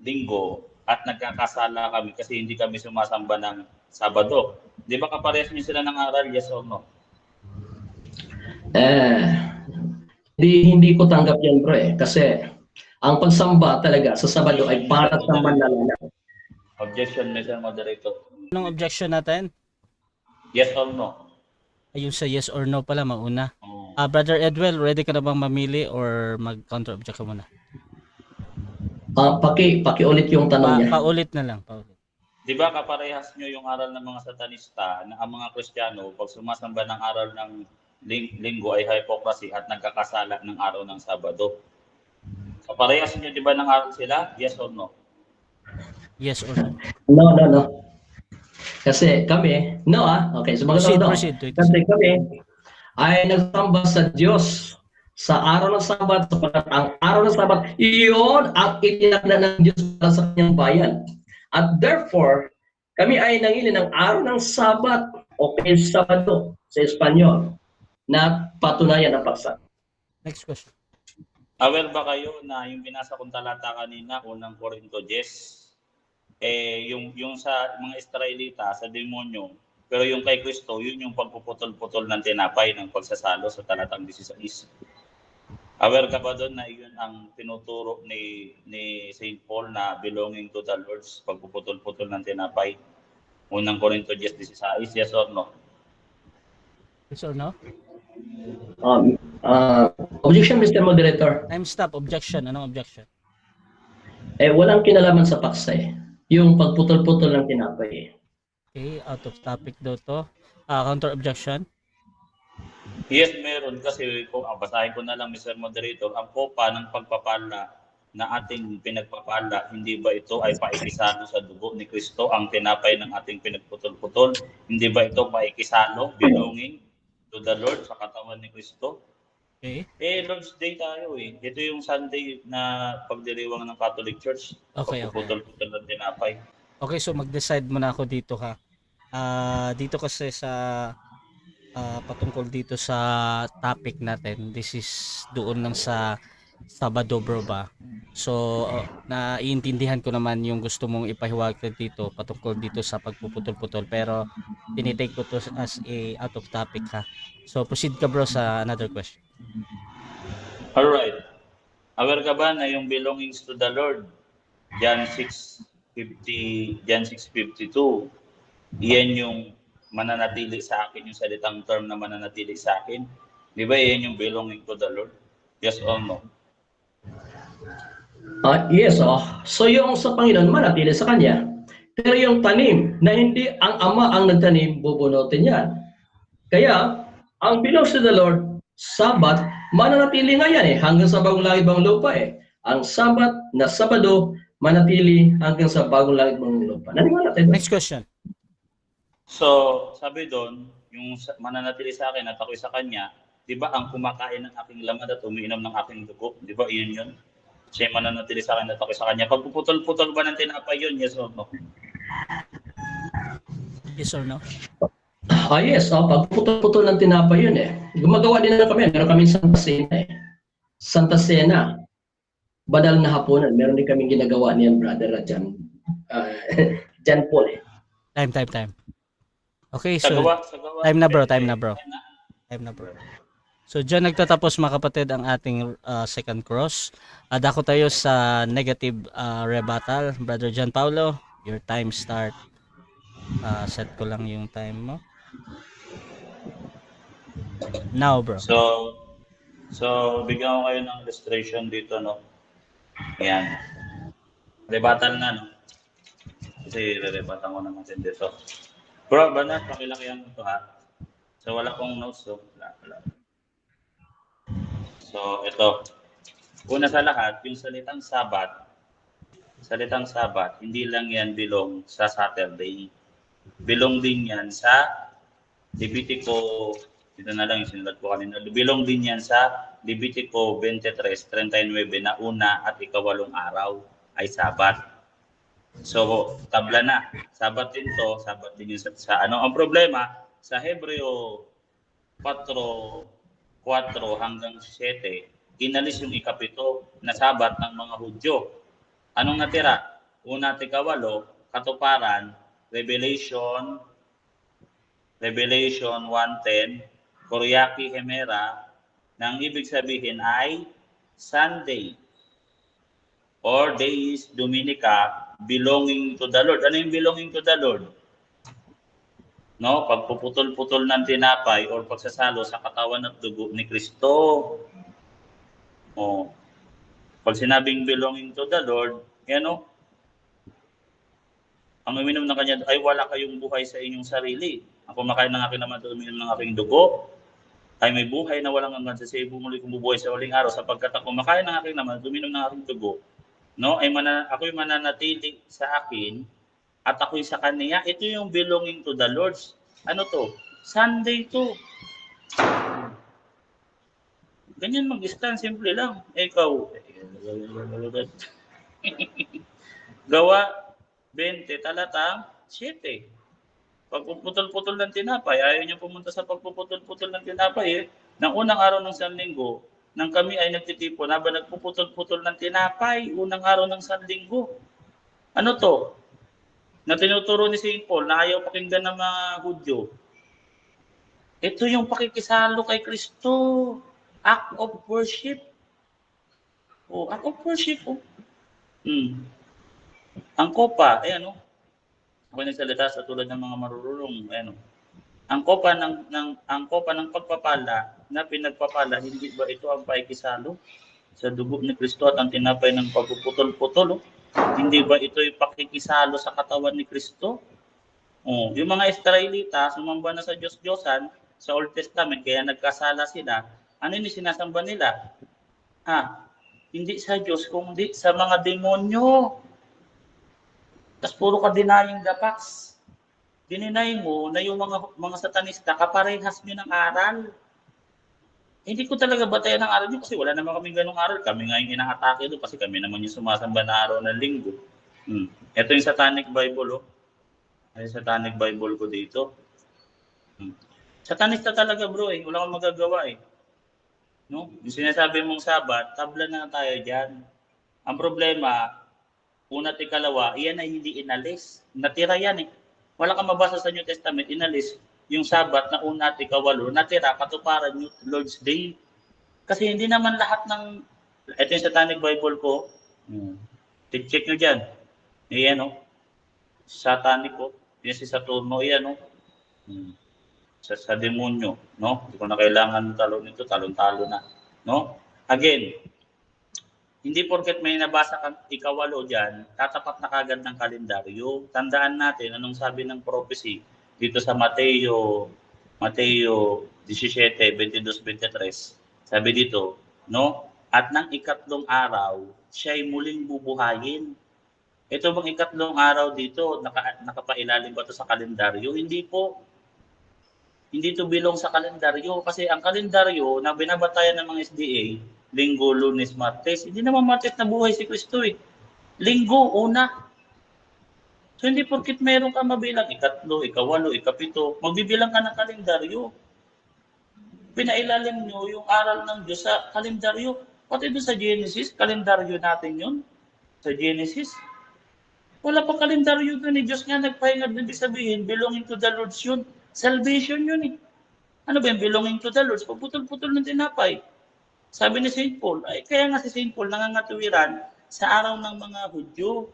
linggo at nagkakasala kami kasi hindi kami sumasamba ng Sabado. Di ba kaparehas nyo sila ng aral? Yes or no? Hindi ko tanggap yan bro eh. Kasi ang pagsamba talaga sa Sabado ay para sa manlalala. Objection, Mr. Moderator. Anong objection natin? Yes or no? Ayun sa yes or no pala mauna. Oh. Brother Edwell, ready ka na bang mamili or mag-counter object ka muna? Pakiulit yung tanong niya. Paulit na lang. Paulit. Di ba kaparehas nyo yung aral ng mga satanista na ang mga Kristiyano pag sumasamba ng aral ng linggo ay hypocrisy at nagkakasala ng araw ng Sabado? Kaparehas nyo di ba ng aral sila? Yes or no? Yes or no? No. Kasi kami, okay, so Proceed. Kasi kami ay nagsamba sa Diyos sa araw ng Sabat sapagkat ang araw ng Sabat, iyon ang itinakda ng Diyos para sa kanyang bayan. At therefore, kami ay nangili ng araw ng Sabat o Sabado sa Espanyol na patunayan ang paksa. Next question. Aware ba kayo na yung binasa kong talata kanina, unang Korinto 10, yung sa mga Israelita, sa demonyo, pero yung kay Kristo, yun yung pagpuputol-putol ng tinapay ng pagsasalo sa talatang 16. Aware ka ba doon na yun ang tinuturo ni St. Paul na belonging to the Lord's pagpuputol-putol ng tinapay? Unang Korinto 10:16, yes or no? Yes or no? Objection, Mr. Moderator. Time stop. Objection. Anong objection? Walang kinalaman sa paksa eh. Yung pagputol-putol ng tinapay eh. Okay, out of topic daw to. Counter objection. Yes, meron kasi kung basahin ko na lang, Mr. Moderator, ang kopa ng pagpapala na ating pinagpapala, hindi ba ito ay paikisalo sa dugo ni Kristo, ang tinapay ng ating pinagputol-putol? Hindi ba ito paikisalo, belonging to the Lord sa katawan ni Kristo? Okay. Lord's Day tayo eh. Ito yung Sunday na pagdiriwang ng Catholic Church. Okay. Pagpuputol-putol ng tinapay. Okay, so mag-decide muna ako dito ha. Dito kasi sa patungkol dito sa topic natin, this is doon lang sa Sabado bro ba? So naiintindihan ko naman yung gusto mong ipahiwatig dito patungkol dito sa pagpuputol-putol, pero tinitake ko to as a out of topic ha. So proceed ka bro sa another question. Alright. Aware ka ba na yung belongings to the Lord, John 6:50, John 6:52, yan yung mananatili sa akin, yung salitang term na mananatili sa akin? Di ba yan yung belonging to the Lord? Yes or no? Yes, so yung sa Panginoon, manatili sa Kanya. Pero yung tanim, na hindi ang Ama ang nagtanim, bubunutin yan. Kaya, ang belongs to the Lord, Sabat, mananatili nga yan hanggang sa bagong langit bagong lupa Ang Sabat na Sabado, manatili hanggang sa bagong langit bagong lupa. Naniwala tayo. Next question. So, sabi doon, yung mananatili sa akin at ako'y sa Kanya, di ba ang kumakain ng aking laman at umiinom ng aking dugo? Di ba yun yun? Siya mananatili sa akin at ako'y sa Kanya. Pagpuputol-putol ba ng tinapay yun? Yes or no? Yes or no? Yes, pagputol-putol ng tinapay yun Gumagawa din na kami. Meron kaming Santa Cena Santa Cena. Badal na hapunan. Meron din kaming ginagawa niyan, brother Jan. Jan Paul Time. Okay, so Sagawa. time na bro. So dyan nagtatapos mga kapatid ang ating second cross. Dako tayo sa negative rebuttal. Brother John Paulo, your time start. Set ko lang yung time mo. Now bro. So bigyan ko kayo ng illustration dito, no? Yan. Rebuttal na, no? Kasi re-rebuttal ko naman dito. Bro, Banat, pakilakihan mo ito ha. So wala kong notes, so wala. So ito. Una sa lahat, yung salitang Sabat, hindi lang yan belong sa Saturday. Belong din yan sa Levitico, dito na lang yung sinulat ko kanina. Belong din yan sa Levitico 23:39 na una at ikawalong araw ay Sabat. So, tabla na. Sabat din to, Sabat din yun sa ano. Ang problema, sa Hebreo 4:4 hanggang 7, inalis yung ikapito na Sabat ng mga Hudyo. Anong natira? Una at ikawalo, katuparan, Revelation 1:10, Koryaki Hemera, nang ibig sabihin ay Sunday or Days Dominica belonging to the Lord. Ano yung belonging to the Lord? No, pagpuputol-putol ng tinapay or pagsasalo sa katawan at dugo ni Kristo. Pag sinabing belonging to the Lord, ang uminom ng kanya ay wala kayong buhay sa inyong sarili. Ang kumakain ng aking naman at uminom ng aking dugo ay may buhay na walang hanggan, sa bumuli kong bubuhay sa huling araw, sapagkat ang kumakain ng aking naman at uminom ng aking dugo, no, ay ako'y mananatili sa akin at ako'y sa kanya. Ito yung belonging to the Lord. Ano to? Sunday to. Ganyan mag-stand, simple lang. Ikaw, Gawa 20, talatang 7. Pagpuputol-putol ng tinapay, ayaw niyo pumunta sa pagpuputol-putol ng tinapay Nang unang araw ng Sanlinggo, nang kami ay nagtitipon, habang nagpuputol-putol ng tinapay, unang araw ng Sanlinggo. Ano to? Na tinuturo ni St. Paul na ayaw pakinggan ng mga Hudyo. Ito yung pakikisalo kay Kristo. Act of worship. Act of worship. Ang kopa, ako nagsalita sa tulad ng mga marurunong, ang kopa ng pagpapala na pinagpapala, hindi ba ito ang paikisalo sa dugo ni Kristo at ang tinapay ng pagpuputol-putol? Hindi ba ito yung pakikisalo sa katawan ni Kristo? Yung mga Israelita, sumamba na sa Diyos-Diyosan, sa Old Testament, kaya nagkasala sila. Ano yung sinasamba nila? Hindi sa Diyos, kundi sa mga demonyo. Tapos puro ka denying the facts. Dininay mo na yung mga satanista, kaparehas nyo ng aral. Hindi ko talaga batayan ng aral nyo kasi wala naman kami ganung aral. Kami nga yung inaatake doon kasi kami naman yung sumasamba na araw ng linggo. Ito yung Satanic Bible, oh. Ay, Satanic Bible ko dito. Satanista talaga, bro, eh. Wala kang magagawa, eh. No? Yung sinasabi mong Sabat, tabla na tayo dyan. Ang problema, una at ikalawa, iyan ay hindi inalis. Natira yan, eh. Wala kang mabasa sa New Testament, inalis yung Sabat na una at ikawalo, natira, katuparan yung Lord's Day. Kasi hindi naman lahat ng, ito yung Satanic Bible ko, check nyo dyan. Ayan, oh. Satanic, oh. Yan si Saturno, yan, oh. Sa demonyo, no? Hindi ko na kailangan talon nito, talon-talo na, no? Again, hindi porket may nabasa kang ikawalo dyan, tatapat na kagad ng kalendaryo. Tandaan natin anong sabi ng prophecy dito sa Mateo 17, 22, 23. Sabi dito, no? At ng ikatlong araw, siya'y muling bubuhayin. Ito bang ikatlong araw dito, nakapailalim ba ito sa kalendaryo? Hindi po. Hindi ito bilong sa kalendaryo kasi ang kalendaryo na binabatayan ng mga SDA, Linggo, Lunes, Martes, hindi naman Martes na buhay si Kristo, eh. Linggo, una. So hindi porkit meron ka mabilang ikatlo, ikawalo, ikapito, magbibilang ka ng kalendaryo. Pinailalim nyo yung aral ng Diyos sa kalendaryo. Pati doon sa Genesis, kalendaryo natin yun. Sa Genesis. Wala pa kalendaryo doon, eh. Diyos nga nagpahinga, ibig sabihin, belonging to the Lord yun. Salvation yun, eh. Ano ba yung belonging to the Lord? Pagputol-putol ng tinapay. Sabi ni St. Paul, ay kaya nga si St. Paul nangangatwiran sa araw ng mga Hudyo.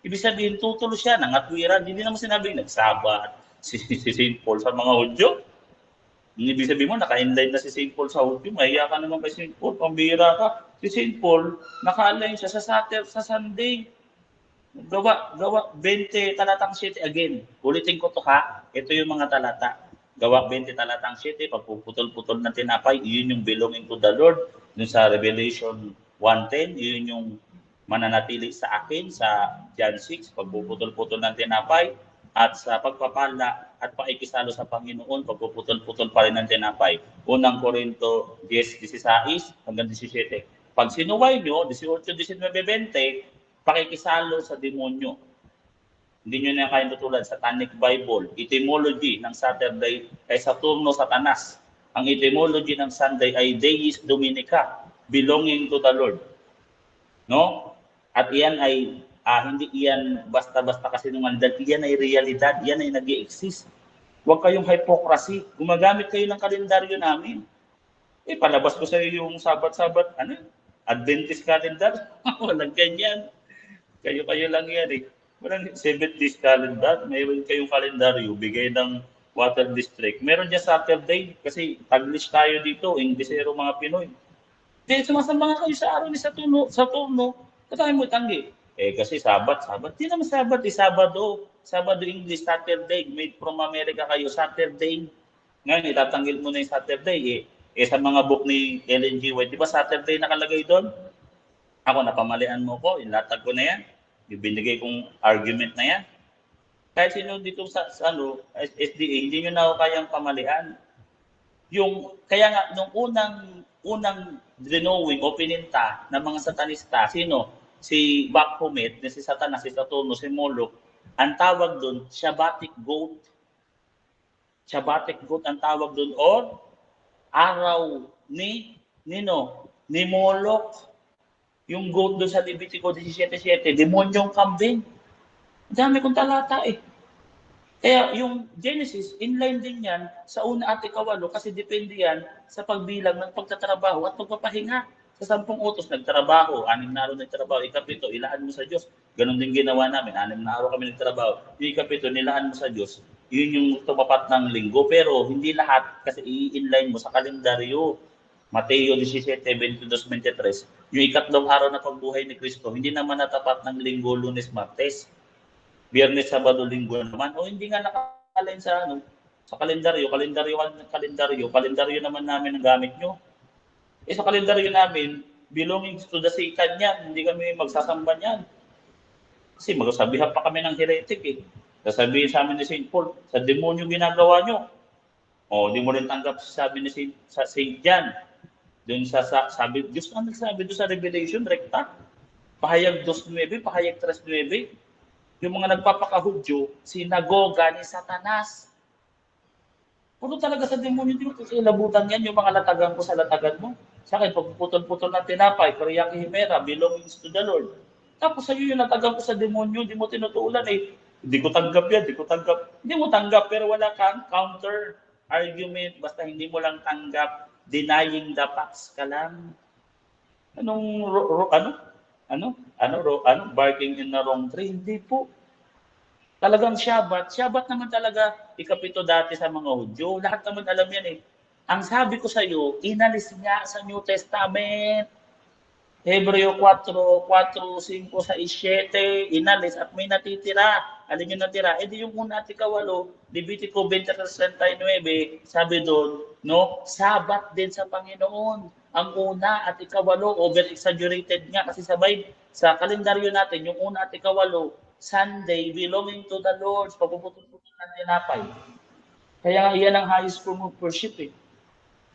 Ibig sabihin, tutulo siya, nangatwiran. Hindi naman sinabing nagsabat si St. Paul sa mga Hudyo. Ibig sabihin mo, naka-inline na si St. Paul sa Hudyo. Mahiya ka naman kay St. Paul, pambira ka. Si St. Paul, naka-align siya sa Sunday. Gawa 20 talatang 7 again. Ulitin ko to ha. Ito yung mga talata. Gawa 20 talatang 7, pagpuputol-putol ng tinapay, yun yung belonging to the Lord. Dun sa Revelation 1:10, yun yung mananatili sa akin sa John 6, pagpuputol-putol ng tinapay. At sa pagpapala at paikisalo sa Panginoon, pagpuputol-putol pa rin ng tinapay. Unang Korinto 10:16 hanggang 17. Pag sinuway nyo, 18, 19, 20, pakikisalo sa demonyo. Hindi nyo na kayang tutulad sa Satanic Bible. Etymology ng Saturday ay Saturno Satanas. Ang etymology ng Sunday ay Deis Dominica, belonging to the Lord. No? At iyan ay, hindi iyan basta-basta kasi naman, iyan ay realidad, iyan ay nag-i-exist. Huwag kayong hypocrisy. Gumagamit kayo ng kalendaryo namin. Palabas ko sa iyo yung Sabat-Sabat, Adventist calendar. Walang ganyan. Kayo lang yan, eh. Walang 7 days calendar. Mayroon kayong kalendaryo, bigay ng Water District. Meron dyan Saturday, kasi Taglish tayo dito, Inglesero mga Pinoy. Di, sumasamba nga kayo sa araw ni Saturno. Katahin mo tanggi. Kasi Sabat. Di naman Sabat, Sabado. Sabado English, Saturday. Made from America kayo, Saturday. Ngayon, itatanggil mo na yung Saturday. Sa mga book ni Ellen G. White, di ba Saturday nakalagay doon? Ako, napamalian mo ko, ilatag ko na yan. Yung binigay kong argument na yan. Kahit sino dito sa SDA, hindi nyo na ako kayang pamalian. Kaya nga, nung unang drenowing o pininta ng mga satanista, sino? Si Baphomet, si Satanas, si Saturno, si Moloch, ang tawag doon, Shabbatic goat. Shabbatic goat ang tawag doon, or araw ni Moloch. Yung goat doon sa Levitico 17:7, demonyong kambing. Dami kong talata, eh. Kaya yung Genesis, inline din yan sa una at ikawalo kasi depende yan sa pagbilang ng pagtatrabaho at pagpapahinga. Sa 10 utos, nagtrabaho, 6 na araw nagtrabaho, ikapito, ilaan mo sa Diyos. Ganon din ginawa namin, 6 na araw kami nagtrabaho. Yung ikapito, nilaan mo sa Diyos. Yun yung tumapat ng linggo. Pero hindi lahat kasi i-inline mo sa kalendaryo. Mateo 17, 22, 23. Yung ikatlong araw na pagbuhay ni Kristo, hindi naman natapat ng linggo, Lunes, Martes. Biyernes, Sabado, Linggo naman. O hindi nga naka-align Sa kalendaryo naman namin ang gamit nyo. Sa kalendaryo namin, belonging to the Satan yan, hindi kami magsasamba niyan. Kasi magsasabihan pa kami ng heretic eh. Sasabihin sa amin ni St. Paul, sa demonyo ginagawa nyo. Di mo rin tanggap sabi ni St. John. Doon sabi, Diyos na nagsabi doon sa Revelation, rekta. Pahayag 2:9, pahayag 3:9. Yung mga nagpapakahudyo, sinagoga ni Satanas. Puno talaga sa demonyo, di mo kasi labutan yan, yung mga latagan ko sa latagan mo. Sa akin, pagpuputol-putol ng tinapay, Kariaki Himera, belongs to the Lord. Tapos sa'yo yung latagan ko sa demonyo, di mo tinutuulan eh. Hindi ko tanggap yan, hindi ko tanggap. Hindi mo tanggap, pero wala kang counter argument, basta hindi mo lang tanggap, denying the facts ka lang. Barking in the wrong tree? Hindi po. Talagang Shabbat naman talaga ikapito dati sa mga Hudyo. Lahat naman alam yan eh. Ang sabi ko sa iyo, inalis niya sa New Testament. Hebreo 4:5, 6, 7, inalis at may natitira. Alin yung natira? Di yung una at ikawalo, Levitico 20:39, sabi doon, no, Sabat din sa Panginoon. Ang una at ikawalo, over-exaggerated nga kasi sabay sa kalendaryo natin, yung una at ikawalo, Sunday, belonging to the Lord, pagpuputol-putol ng tinapay. Kaya yan ang highest form of worship eh.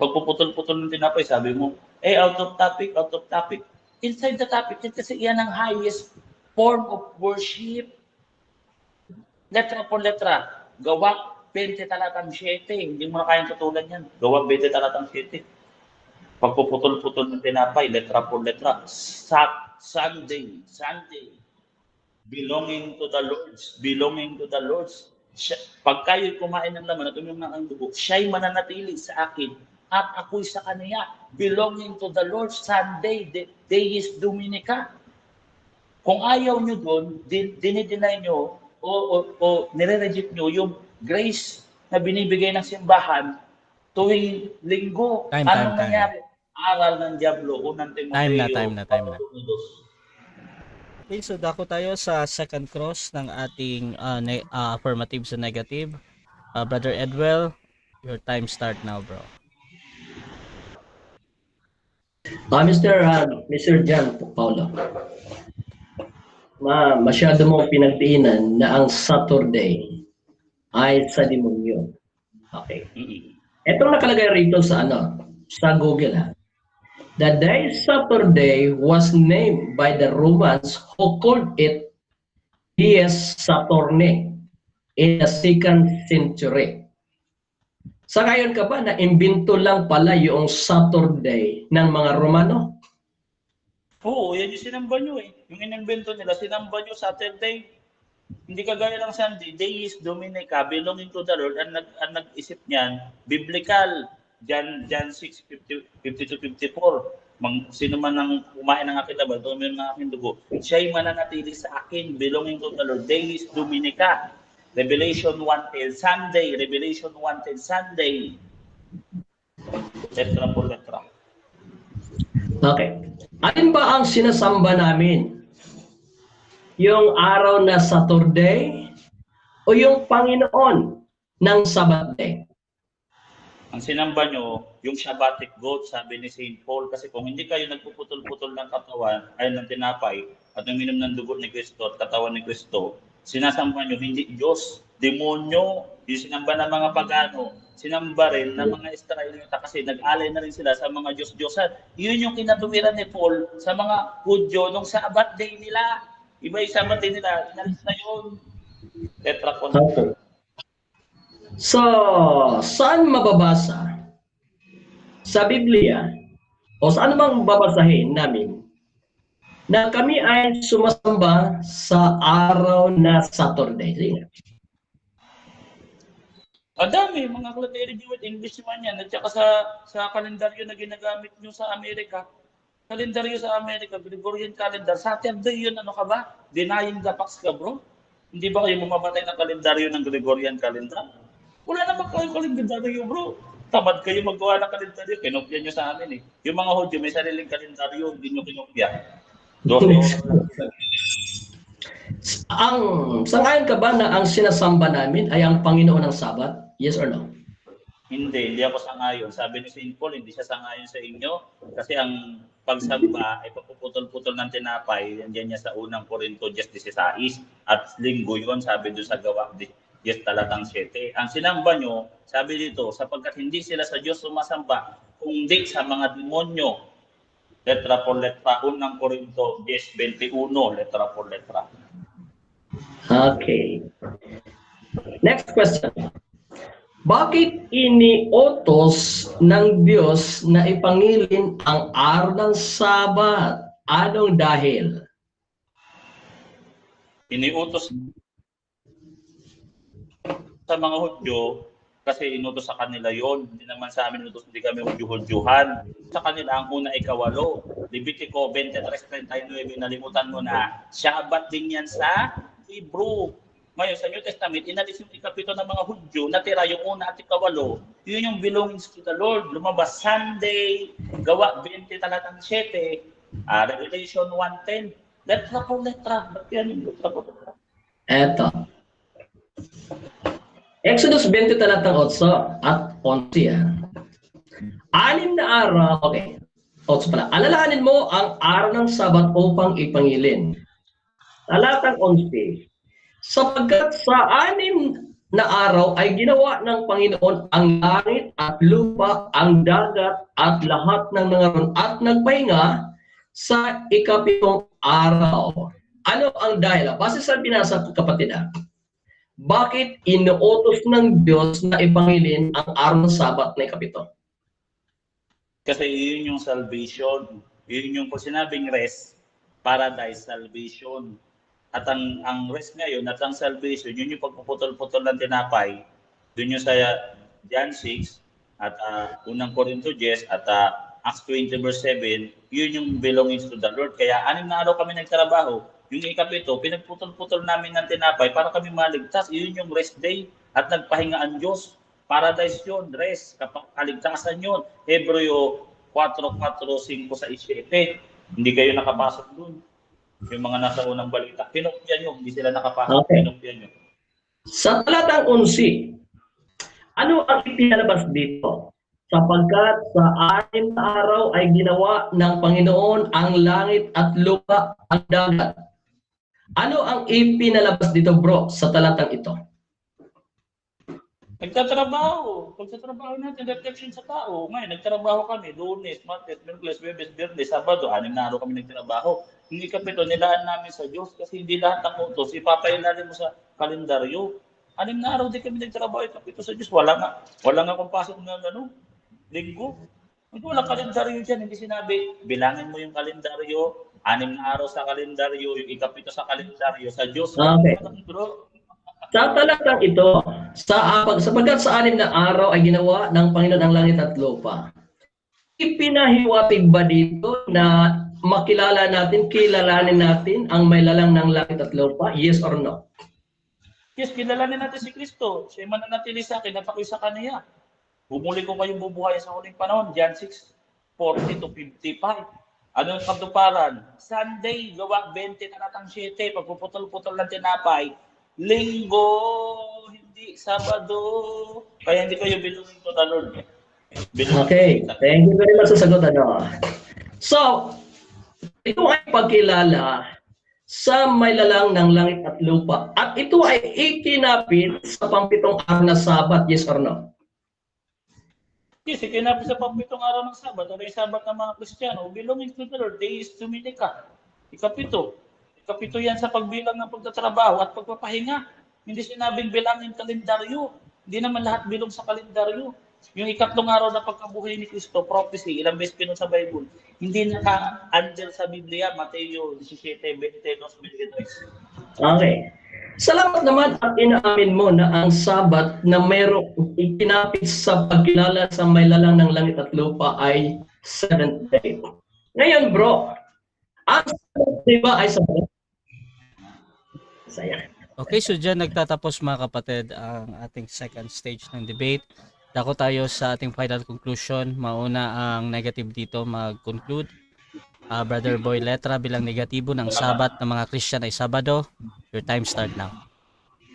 Pagpuputol-putol ng tinapay, sabi mo, out of topic. Inside the topic, kasi yan ang highest form of worship. Letra por letra, Gawa 20 talatang 7, hindi mo na kayang tutulan yan. Gawa 20 talatang 7. Pagpuputol-putol ng tinapay, letra por letra, Sunday, belonging to the Lord's. Pag kayo'y kumain ng laman at uminom ng dugo, siya'y mananatili sa akin at ako'y sa kanya. Belonging to the Lord's Sunday, Deis Dominica. Kung ayaw nyo doon, dinideny nyo o nire-reject nyo yung grace na binibigay ng simbahan tuwing linggo. Anong nangyari? Aral ng Diablo, unang Timoteo. Time na. Okay, so dako tayo sa second cross ng ating affirmative sa negative. Brother Edwell, your time start now, bro. Mr. John Paulo, masyado mong pinagdiinan na ang Saturday ay sa demonyo. Okay. Itong nakalagay rito sa Google ha. The day Saturday was named by the Romans who called it Dies Saturni in the 2nd century. Sa ngayon ka ba na imbento lang pala yung Saturday ng mga Romano? Oo, yan yung sinamba nyo eh. Yung inimbento nila, sinamba nyo Saturday. Hindi kagaya ng Sunday, Deis Dominica, belonging to the Lord. Ang nag-isip niyan, biblical. John 6:50-54. Sino man ang kumain ng aking laban, tuminom ng aking dugo, siya'y mananatili sa akin, belonging to the Lord. Deis Dominica. Revelation 1:10 Sunday, Revelation 1:10 Sunday. Letra por letra. Okay. Alin ba ang sinasamba namin? Yung araw na Saturday o yung Panginoon ng Sabat-day? Ang sinamba nyo, yung Shabbatic goat, sabi ni St. Paul, kasi kung hindi kayo nagpuputol-putol ng katawan, ay ng tinapay, at uminom ng dugo ni Kristo at katawan ni Kristo, sinasamba nyo, hindi Diyos, demonyo, yung sinamba ng mga pagano, sinamba rin ng mga Israelita kasi nag-alay na rin sila sa mga Diyos-Diyosan. Yun yung kinatuwiran ni Paul sa mga Hudyo nung Sabbath day nila. Iba yung Sabbath day nila, inalis na yun. Tetrapon. Okay. So, saan mababasa? Sa Biblia o saan bang babasahin namin na kami ay sumasamba sa araw na Saturday? Sige. Dami, mga Clateria Jewish, English man yan. At saka sa kalendaryo na ginagamit nyo sa Amerika. Kalendaryo sa Amerika, Gregorian calendar. Saturday yun, ano ka ba? Denying the facts ka, bro? Hindi ba kayo mamamatay ng kalendaryo ng Gregorian calendar? Wala naman kayong kalendaryo, bro. Tamad kayo magawa ng kalendaryo. Kinopya nyo sa amin eh. Yung mga Hudyo, may sariling kalendaryo, hindi nyo kinopya. Sangayon ka ba na ang sinasamba namin ay ang Panginoon ng Sabat? Yes or no? Hindi ako sangayon. Sabi ni St. Paul, hindi siya sangayon sa inyo kasi ang pagsamba ay papuputol-putol ng tinapay, nandiyan niya sa unang Korinto 10:16 at linggo yun, sabi doon sa gawa 10 talatang 7. Ang sinamba nyo, sabi dito, sapagkat hindi sila sa Diyos sumasamba, kundi sa mga demonyo. Letra por letra, unang Korinto 10:21, letra por letra. Okay. Next question. Bakit iniutos ng Diyos na ipangilin ang araw ng Sabat? Anong dahil? Iniutos sa mga Hudyo kasi inutos sa kanila yon. Hindi naman sa amin inutos, hindi kami Hudyo-Hudyuhan. Sa kanila ang una ay 8. Levitico 23:39, nalimutan mo na. Shabbat din yan sa Hebrew. Ngayon sa New Testament, inalis yung 7 ng mga Hudyo, natira yung una at 8. Yun yung belongings to the Lord. Lumabas Sunday, gawa 20 talatang 7, Revelation 1:10. Letra po letra. Ba't yan yung letra po letra? Eto. Exodus 20 talatang 8 at 11. 6 na araw, okay. 8 pala. Alalahanin mo ang araw ng Sabat upang ipangilin. Talatang 11. Sapagkat sa 6 na araw ay ginawa ng Panginoon ang langit at lupa, ang dagat at lahat ng nangaroon at nagpahinga sa 7 araw. Ano ang dahil? Base sa binasa ko, kapatid, bakit inuutos ng Diyos na ipangilin ang araw ng Sabat na 7? Kasi yun yung salvation. Yun yung kung sinabing rest, paradise, salvation. At ang rest ngayon at ang salvation, yun yung pagpuputol-putol ng tinapay. Doon yung sa John 6 at unang Korinto 10 at Acts 20:7, yun yung belongings to the Lord. Kaya 6 na araw kami nagtrabaho. Yung 7, pinagputol-putol namin ng tinapay para kami maligtas. Yun yung rest day at nagpahinga ang Diyos. Paradise yun, rest, kaligtasan yun. Hebreo 4:4-5-7. Hindi kayo nakapasok doon. Yung mga nasa unang balita, pinukyan nyo, hindi sila nakapasok, Okay. pinukyan nyo. Sa talatang 11, ano ang ipinalabas dito? Sapagkat sa 6 na araw ay ginawa ng Panginoon ang langit at lupa, ang dagat. Ano ang ipinalabas dito, bro, sa talatang ito? Nagtatrabaho. Pagtatrabaho natin, reflection sa tao. Ngayon, nagtrabaho kami, Lunes, Martes, Miyerkules, Huwebes, Biyernes, Sabado, 6 na araw kami nagtrabaho. Yung 7, nilaan namin sa Diyos kasi hindi lahat ng utos, ipapailalim mo sa kalendaryo. 6 na araw din kami nagtrabaho, 7 sa Diyos. Wala nga kung pasok ng linggo. Hindi walang kalendaryo dyan, hindi sinabi, bilangin mo yung kalendaryo, 6 na araw sa kalendaryo, yung 7 sa kalendaryo, sa Diyos. Okay. Bro, Sa talatang ito, sapagkat sa 6 na araw ay ginawa ng Panginoon ang langit at lupa. Ipinahiwatig ba dito na makilala natin, kilalanin natin ang may lalang ng langit at lupa? Yes or no? yes, kilalanin natin si Kristo. Siya mananatili sa akin at ako'y sa Kanya. Bumuli ko kayong bubuhayin sa huling panahon. John 6:40-55. Ano yung katuparan? Sunday, gawa 20 talatang 7, pagpuputol-putol ng tinapay. Linggo, hindi Sabado. Kaya hindi kayo belonging to the Lord. Okay, thank you very much sa sagot. So, ito ay pagkilala sa may lalang ng langit at lupa. At ito ay ikinapit sa pang-7 araw na Sabat, yes or no? Yes, ikinapit sa pang-7 araw ng Sabat. Ano yung Sabat ng mga Kristiyano? Belonging to the Lord. Deus Dominica. 7. 7 yan sa pagbilang ng pagtatrabaho at pagpapahinga. Hindi sinabing bilangin kalendaryo. Hindi naman lahat bilong sa kalendaryo. Yung 3 araw na pagkabuhay ni Kristo, prophecy, ilang beses pinon sa Bible, hindi naka-andel sa Biblia, Mateo 17:22-23. Okay. Salamat naman at inaamin mo na ang Sabat na merong ikinapit sa pagkilala sa may lalang ng langit at lupa ay 7th day. Ngayon, bro, ang 7th day ba ay Sabat? Saya. Okay, so dyan nagtatapos mga kapatid ang ating second stage ng debate. Dako tayo sa ating final conclusion. Mauna ang negative dito mag-conclude. Brother Boy Letra bilang negatibo ng Sabat ng mga Christian ay Sabado. Your time start now.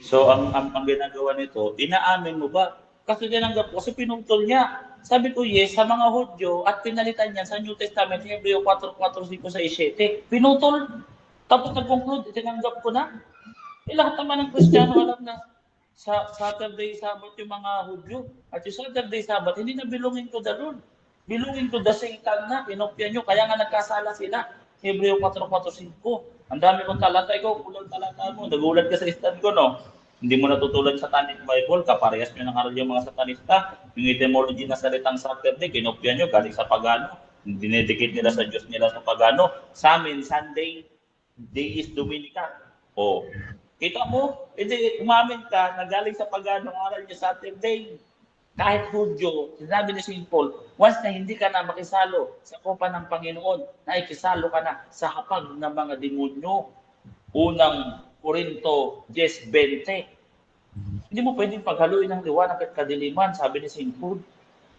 So, ang ginagawa nito, inaamin mo ba Kasi tinanggap ko, kasi pinutol niya. Sabi ko, yes, sa mga Hudyo, at pinalitan niya sa New Testament, Hebreo 4:4-5-7. Pinutol. Tapos nag-conclude, tinanggap ko na. Lahat naman ng Kristiyano alam na sa Saturday, Sabbath yung mga Hudyo. At yung Saturday, Sabbath, hindi na belonging to the Lord. Belonging to the Satan na. Kinopya nyo. Kaya nga nagkasala sila. Hebreo 4:4-5. Ang dami kong talata. Ikaw, kulang talata mo. Nagulat ka sa stand ko, no? Hindi mo natutulan sa Satanic Bible, kaparehas nyo ng aral yung mga satanista. Yung etymology na salitang Saturday, kinopya nyo, galing sa pagano. Dinedikit nila sa Diyos nila sa pagano. Sa amin, Sunday, day is Dominica. O, kita mo, edi umamin ka na galing sa pagano ang aral nyo Saturday. Kahit Hudyo, sinabi ni St. Paul, once na hindi ka na makisalo sa kopa ng Panginoon, naikisalo ka na sa hapag ng mga demonyo. Unang Korinto 10:20. Hindi mo pwedeng paghaluin ng liwanag at kadiliman, sabi ni St. Paul.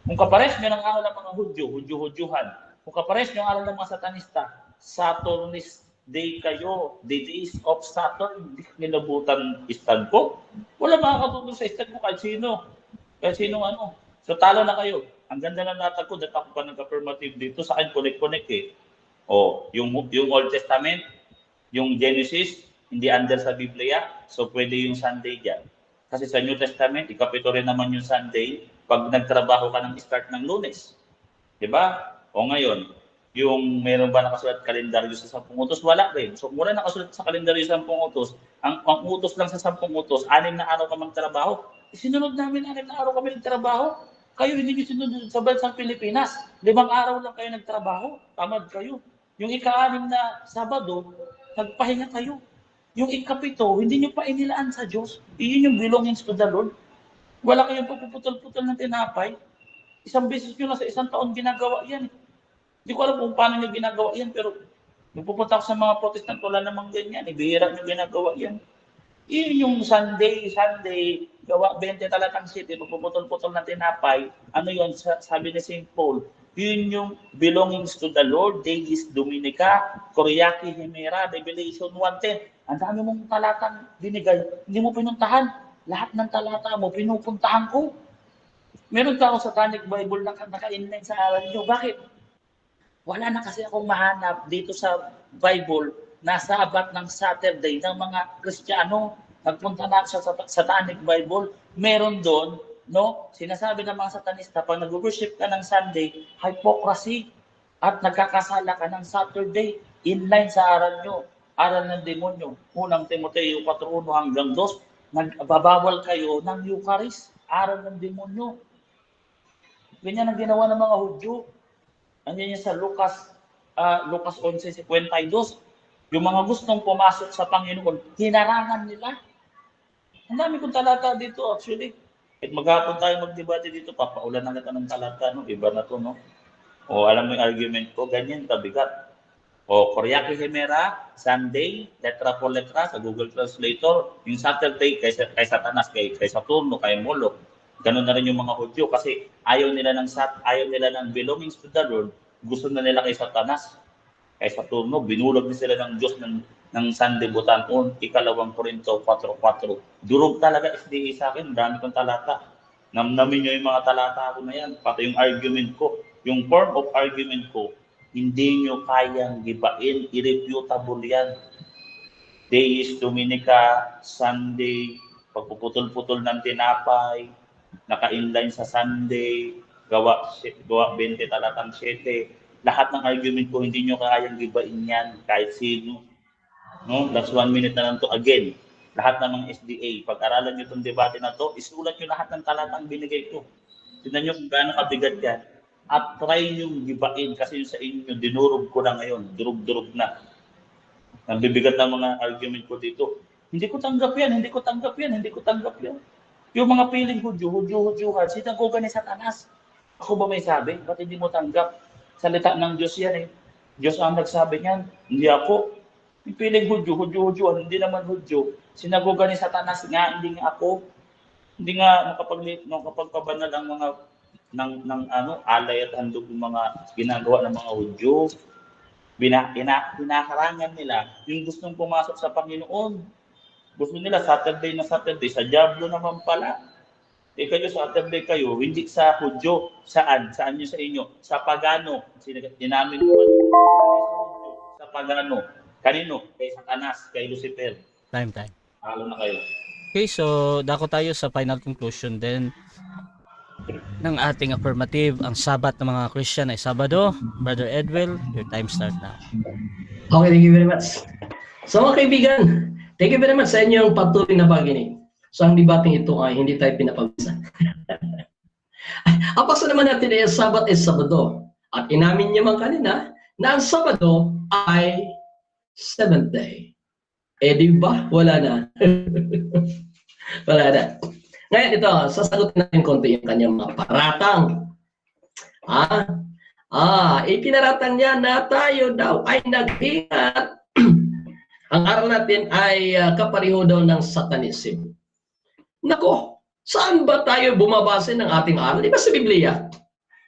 Kung kapares nyo ng aral ng mga Hudyo, Hudyo-Hudyuhan. Kung kapares nyo ng aral ng mga satanista, Saturnist day kayo, the days of Saturn, nilabutan stand ko. Wala makakatulong sa stand ko kahit sino. Kahit sino ano. So talo na kayo. Ang ganda ng latag ko, dahil ako pa nag-affirmative dito, sa akin connect eh. O, yung Old Testament, yung Genesis, hindi under sa Biblia, so pwede yung Sunday dyan. Kasi sa New Testament, ikapito rin naman yung Sunday pag nagtrabaho ka ng start ng Lunes. Diba? O ngayon, yung meron ba nakasulat kalendaryo sa 10 utos? Wala rin. So kung wala nakasulat sa kalendaryo sa 10 utos, ang utos lang sa 10 utos, 6 na araw ka magtrabaho. Sinunod namin 6 na araw kami nagtrabaho. Kayo hindi nyo sinunod sa bansang Pilipinas. 5 araw lang kayo nagtrabaho. Tamad kayo. Yung ika-6 na Sabado, nagpahinga kayo. Yung ikapito, hindi nyo pa inilaan sa Diyos. Iyon yung belongings to the Lord. Wala kayong puputol-putol ng tinapay. Isang beses nyo lang sa isang taon ginagawa yan. Hindi ko alam kung paano nyo ginagawa yan, pero nagpupunta ako sa mga protestant, wala namang ganyan. Ibihira nyo ginagawa yan. Iyon yung Sunday, gawa 20 talatang city, puputol-putol ng tinapay. Ano yun, sabi ni St. Paul, yun yung belongings to the Lord, Days Dominica, Koryaki Himera, Revelation 1:10. Ang dami mong talatang binigay, hindi mo pinuntahan. Lahat ng talata mo, pinupuntahan ko. Meron ka ako sa Satanic Bible na naka-inline sa aral nyo. Bakit? Wala na kasi akong mahanap dito sa Bible na sabat ng Saturday ng mga Kristiyano. Nagpunta na sa Satanic Bible. Meron doon, no? Sinasabi ng mga satanista, pag nag-worship ka ng Sunday, hypocrisy at nagkakasala ka ng Saturday, inline sa aral nyo, aral ng demonyo. Unang Timoteo 4:1-2, nagbabawal kayo ng Eucharist, aral ng demonyo. Ganyan ang ginawa ng mga Hudyo. Andiyan yan sa Lucas 11:52. Yung mga gustong pumasok sa Panginoon, hinarangan nila. Ang dami kong talata dito actually. At maghapon tayo magdebate dito, papaulan na kita ng talata, no? Iba na to, no? O alam mo yung argument ko, ganyan kabigat. O Koryaki Himera, Sunday, letra po letra sa Google Translator. Yung Saturday kay Satanas, kay Saturno, kay Moloch. Ganun na rin yung mga Hudyo kasi ayaw nila ng belongings to the Lord. Gusto na nila kay Satanas, kay Saturno. Binulog din sila ng Diyos ng Sunday Butan. 2 Korinto 4:4. Durog talaga SDA sa akin. Dami kong talata. Namnamin nyo yung mga talata ko na yan. Pati yung argument ko. Yung form of argument ko, hindi nyo kayang gibain. Irrefutable yan. Days Dominica, Sunday, pagpuputol-putol ng tinapay, naka-inline sa Sunday, gawa 20 talatang 7. Lahat ng argument ko, hindi nyo kayang gibain yan, kahit sino. No? Last 1 minute na lang to again. Lahat ng mga SDA, pag-aralan nyo itong debate na to, isulat nyo lahat ng talatang binigay ko. Tignan nyo kung gaano kabigat yan. At try nyo gibain, kasi yung sa inyo, dinurog ko na ngayon, durug-durug na. Nabibigat ng mga argument ko dito. Hindi ko tanggap yan. Yung mga piling Hudyo-Hudyuhan, sinagoga ni Satanas. Ako ba may sabi? Ba't hindi mo tanggap? Salita ng Diyos yan eh. Diyos ang nagsabi niyan. Hindi ako. Yung piling Hudyo-Hudyuhan, hindi naman Hudyo. Sinagoga ni Satanas nga, hindi nga ako. Hindi nga nakapagpabanal ang mga ng alay at handog ng mga ginagawa ng mga Hudyo. Hinaharangan nila yung gustong pumasok sa Panginoon. Gusto nila Saturday, sa Diablo naman pala. kayo sa assembly kayo, hindi sa Hudyo. Saan? Saan nyo sa inyo? Sa Pagano. Dinamin ko sa Pagano. Kanino? Kay Satanas, kay Lucifer. Time. Halo na kayo. Okay, so dako tayo sa final conclusion din ng ating affirmative. Ang Sabat ng mga Christian ay Sabado. Brother Edwell, your time start now. Okay, thank you very much. So mga kaibigan, thank you very much sa inyong patuloy na paginig. So ang debating ito ay hindi tayo pinapag-isa. Ang paso naman natin ay Sabat is Sabado. At inamin niya man kanina na ang Sabado ay 7th day. Di ba? Wala na. Wala na. Ngayon ito, sasagutin natin konti yung kanyang mga paratang. Ipinaratang niya na tayo daw ay nag-ingat. Ang aral natin ay kapareho daw ng Satanism. Nako, saan ba tayo bumabase ng ating aral? Di ba sa Biblia?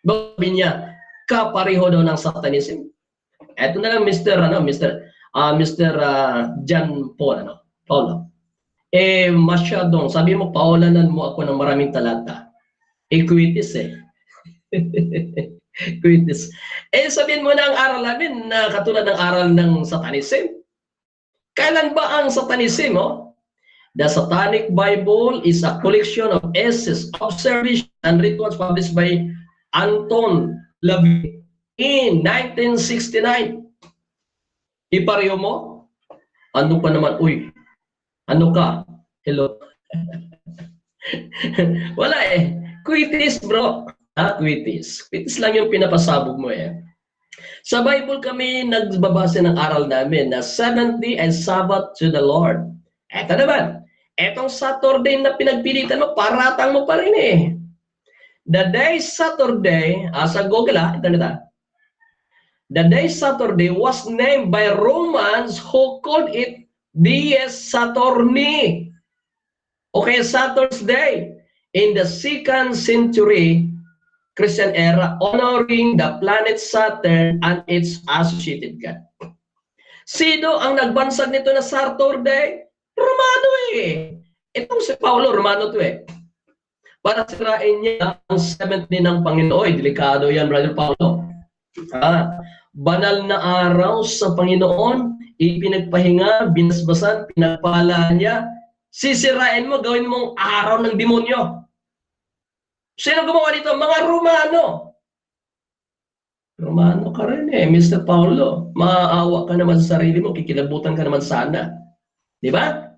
Sabi niya, kapareho daw ng Satanism. Eto na lang Mr. John Paulo. Masyadong, sabi mo, paulanan mo ako ng maraming talata. Quitis Quitis. Sabihin mo na ang aral namin na katulad ng aral ng Satanism. Kailan ba ang Satanism? The Satanic Bible is a collection of essays, observations, and rituals published by Anton LaVey in 1969. Ipareho mo? Ano pa naman? Uy, ano ka? Hello? Wala Quitis, bro. Quitis. Quitis lang yung pinapasabog mo Sa Bible kami nagbabase ng aral namin na 70 and Sabbath to the Lord. Eto naman, etong Saturday na pinagpilitan mo, paratang mo pa rin The day Saturday, sa Google internet the day Saturday was named by Romans who called it Dies Saturni. Okay, Saturn's Day in the 2nd century Christian era, honoring the planet Saturn and its associated God. Sino ang nagbansag nito na Saturday? Romano Itong si Paulo, Romano to Para sirain niya ang 7th day ng Panginoon. Delikado yan, Brother Paulo. Banal na araw sa Panginoon, ipinagpahinga, binasbasan, pinagpala niya, sisirain mo, gawin mong araw ng demonyo. Sino gumawa dito? Mga Romano. Romano ka rin Mr. Paulo. Maaawa ka naman sa sarili mo, kikilabutan ka naman sana. Di ba?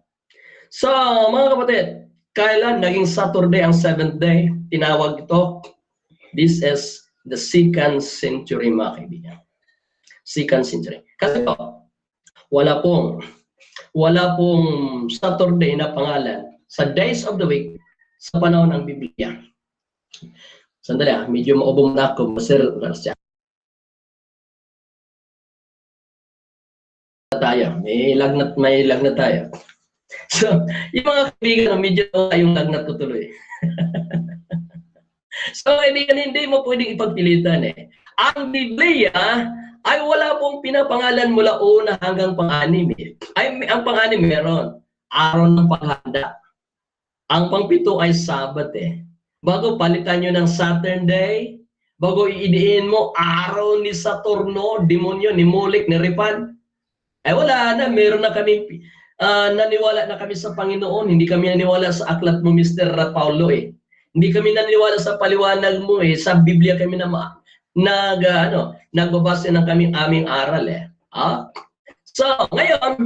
So, mga kapatid, kailan naging Saturday ang 7th day? Tinawag ito. This is the 2nd century, mga kaibigan. 2nd century. Kasi wala pong Saturday na pangalan sa days of the week sa panahon ng Biblia. Sandali medyo maubong na ako. May lagnat tayo. So, yung mga kaibigan, medyo yung lagnat ko tuloy. So, kaibigan, hindi mo pwedeng ipagpilitan Ang Biblia ay wala pong pinapangalan mula una hanggang pang-anim ang pang-anim meron, araw ng paghanda. Ang pang-7 ay Sabat Bago palitan nyo ng Saturn Day, bago iidiin mo araw ni Saturno, demonyo, ni Molech, ni Ripan. Wala na, meron na kami, naniwala na kami sa Panginoon. Hindi kami naniwala sa aklat mo, Mr. Paulo Hindi kami naniwala sa paliwanag mo Sa Biblia kami nagbabase ng aming aral So, ngayon,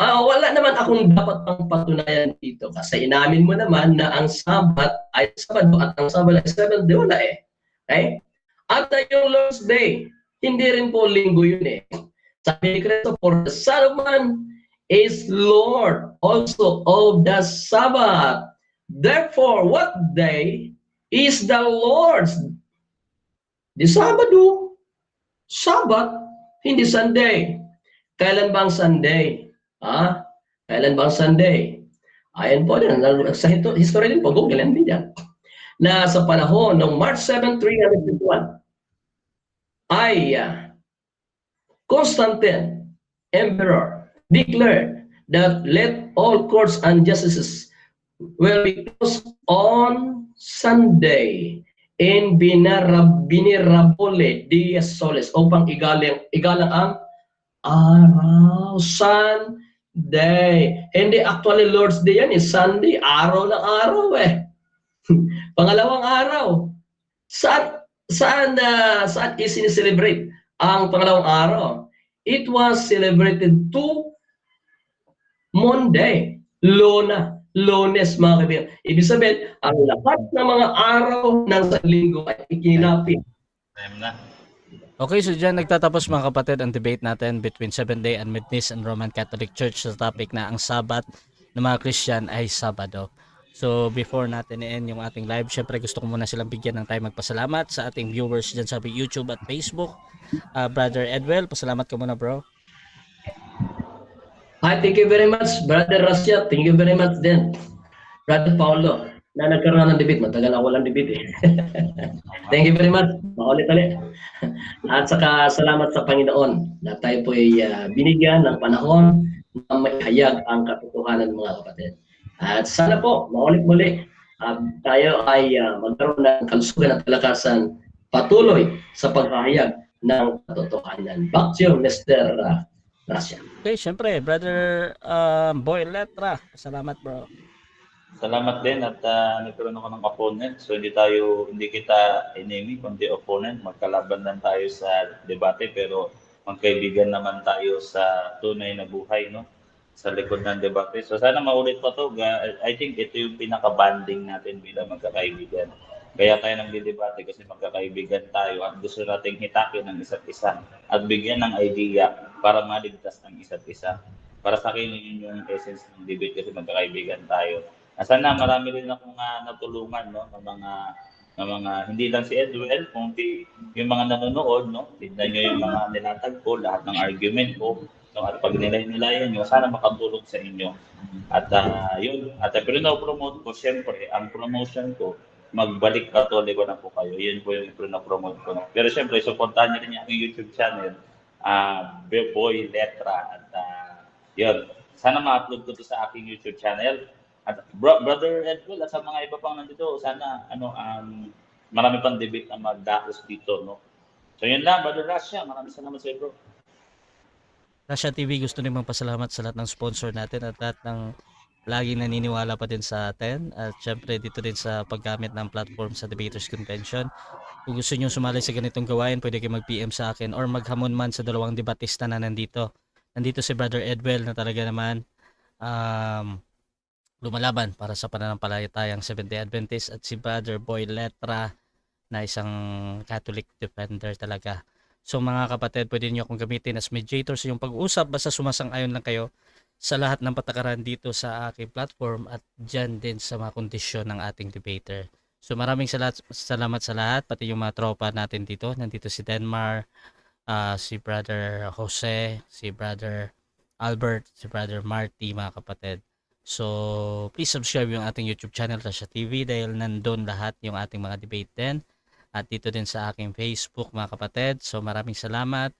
wala naman akong dapat pang patunayan dito kasi inamin mo naman na ang Sabat ay Sabado at ang Sabat ay 7th day, wala Okay? At yung Lord's Day, hindi rin po linggo yun Sabi ni Kristo, for the Son of Man is Lord also of the Sabbath. Therefore, what day is the Lord's? Di Sabado. Sabat, hindi Sunday. Kailan ba ang Sunday? Kailan ba ang Sunday? Ayan po din, sa history din po, Google yan din na sa panahon ng March 7, 351, ay Constantine, Emperor, declared that let all courts and justices Well, it was on Sunday in Binirabole Dias Soles upang igalang ang araw. Sunday. Hindi actually Lord's Day yan, Sunday. Araw ng araw eh. Pangalawang araw. Saan isiniselebrate ang pangalawang araw? It was celebrated to Monday, Lunes mga kaibigan. Ibig sabihin, ang lahat ng mga araw ng linggo ay ikinapit. Time na. Okay, so dyan nagtatapos mga kapatid ang debate natin between Seventh-day Adventist and Roman Catholic Church sa topic na ang Sabat ng mga Christian ay Sabado. So before natin i-end yung ating live, syempre gusto ko muna silang bigyan ng time magpasalamat sa ating viewers dyan sa YouTube at Facebook. Brother Edwell, pasalamat ka muna bro. Hi, thank you very much, Brother Rasya. Thank you very much din, Brother Paulo, na nagkaroon ng debate. Matagal na walang debate eh. Thank you very much. Maulit-ulit. At saka salamat sa Panginoon na tayo po ay binigyan ng panahon na maihayag ang katotohanan mga kapatid. At sana po, maulit-muli, tayo ay magkaroon ng kalusugan at kalakasan patuloy sa paghahayag ng katotohanan. Back to you, Mr. Rasya. Okay, syempre, Brother Boy Letra, salamat bro. Salamat din at nagkaroon ako ng opponent. So hindi kita enemy kundi opponent. Magkalaban lang tayo sa debate pero magkaibigan naman tayo sa tunay na buhay, no? Sa likod ng debate. So sana maulit pa to. I think ito yung pinaka-banding natin bilang magkakaibigan. Kaya tayo nagdidebate kasi magkakaibigan tayo at gusto nating hitakin ng isa't isa at bigyan ng idea para maligtas ng isa't isa. Para sa akin yun yung essence ng debate kasi magkakaibigan tayo. Sana marami rin akong natulungan no ng mga hindi lang si Edwell kundi yung mga nanonood no. Tignan niyo yung mga nilatag ko, lahat ng argument ko no, at pag nilay-nilayan niyo sana makatulong sa inyo. At yun, at promote ko siyempre ang promotion ko magbalik Katoliko na po kayo. Yun po yung promote ko. Pero siyempre, supportahan niyo rin yung aking YouTube channel, Boy Letra. At yun, sana ma-upload ko to sa aking YouTube channel. At Brother Edwell at sa mga iba pang nandito, sana marami pang debate na magdaos dito. No? So yun lang, Brother Rasha. Maraming salamat sa iyo, bro. Rasha TV gusto rin magpasalamat sa lahat ng sponsor natin at lahat ng laging naniniwala pa din sa atin at syempre dito din sa paggamit ng platform sa Debaters Convention. Kung gusto nyo sumali sa ganitong gawain, pwede kayo mag-PM sa akin or maghamon man sa dalawang debatista na nandito. Nandito si Brother Edwell na talaga naman lumalaban para sa pananampalatayang Seventh-day Adventist at si Brother Boy Letra na isang Catholic defender talaga. So mga kapatid, pwede nyo akong gamitin as mediator sa yung pag-uusap basta sumasang-ayon lang kayo sa lahat ng patakaran dito sa aking platform at dyan din sa mga kondisyon ng ating debater. So maraming salamat sa lahat, pati yung mga tropa natin dito. Nandito si Denmar, si Brother Jose, si Brother Albert, si Brother Marty mga kapatid. So please subscribe yung ating YouTube channel Rasha TV dahil nandun lahat yung ating mga debate din. At dito din sa aking Facebook mga kapatid. So maraming salamat.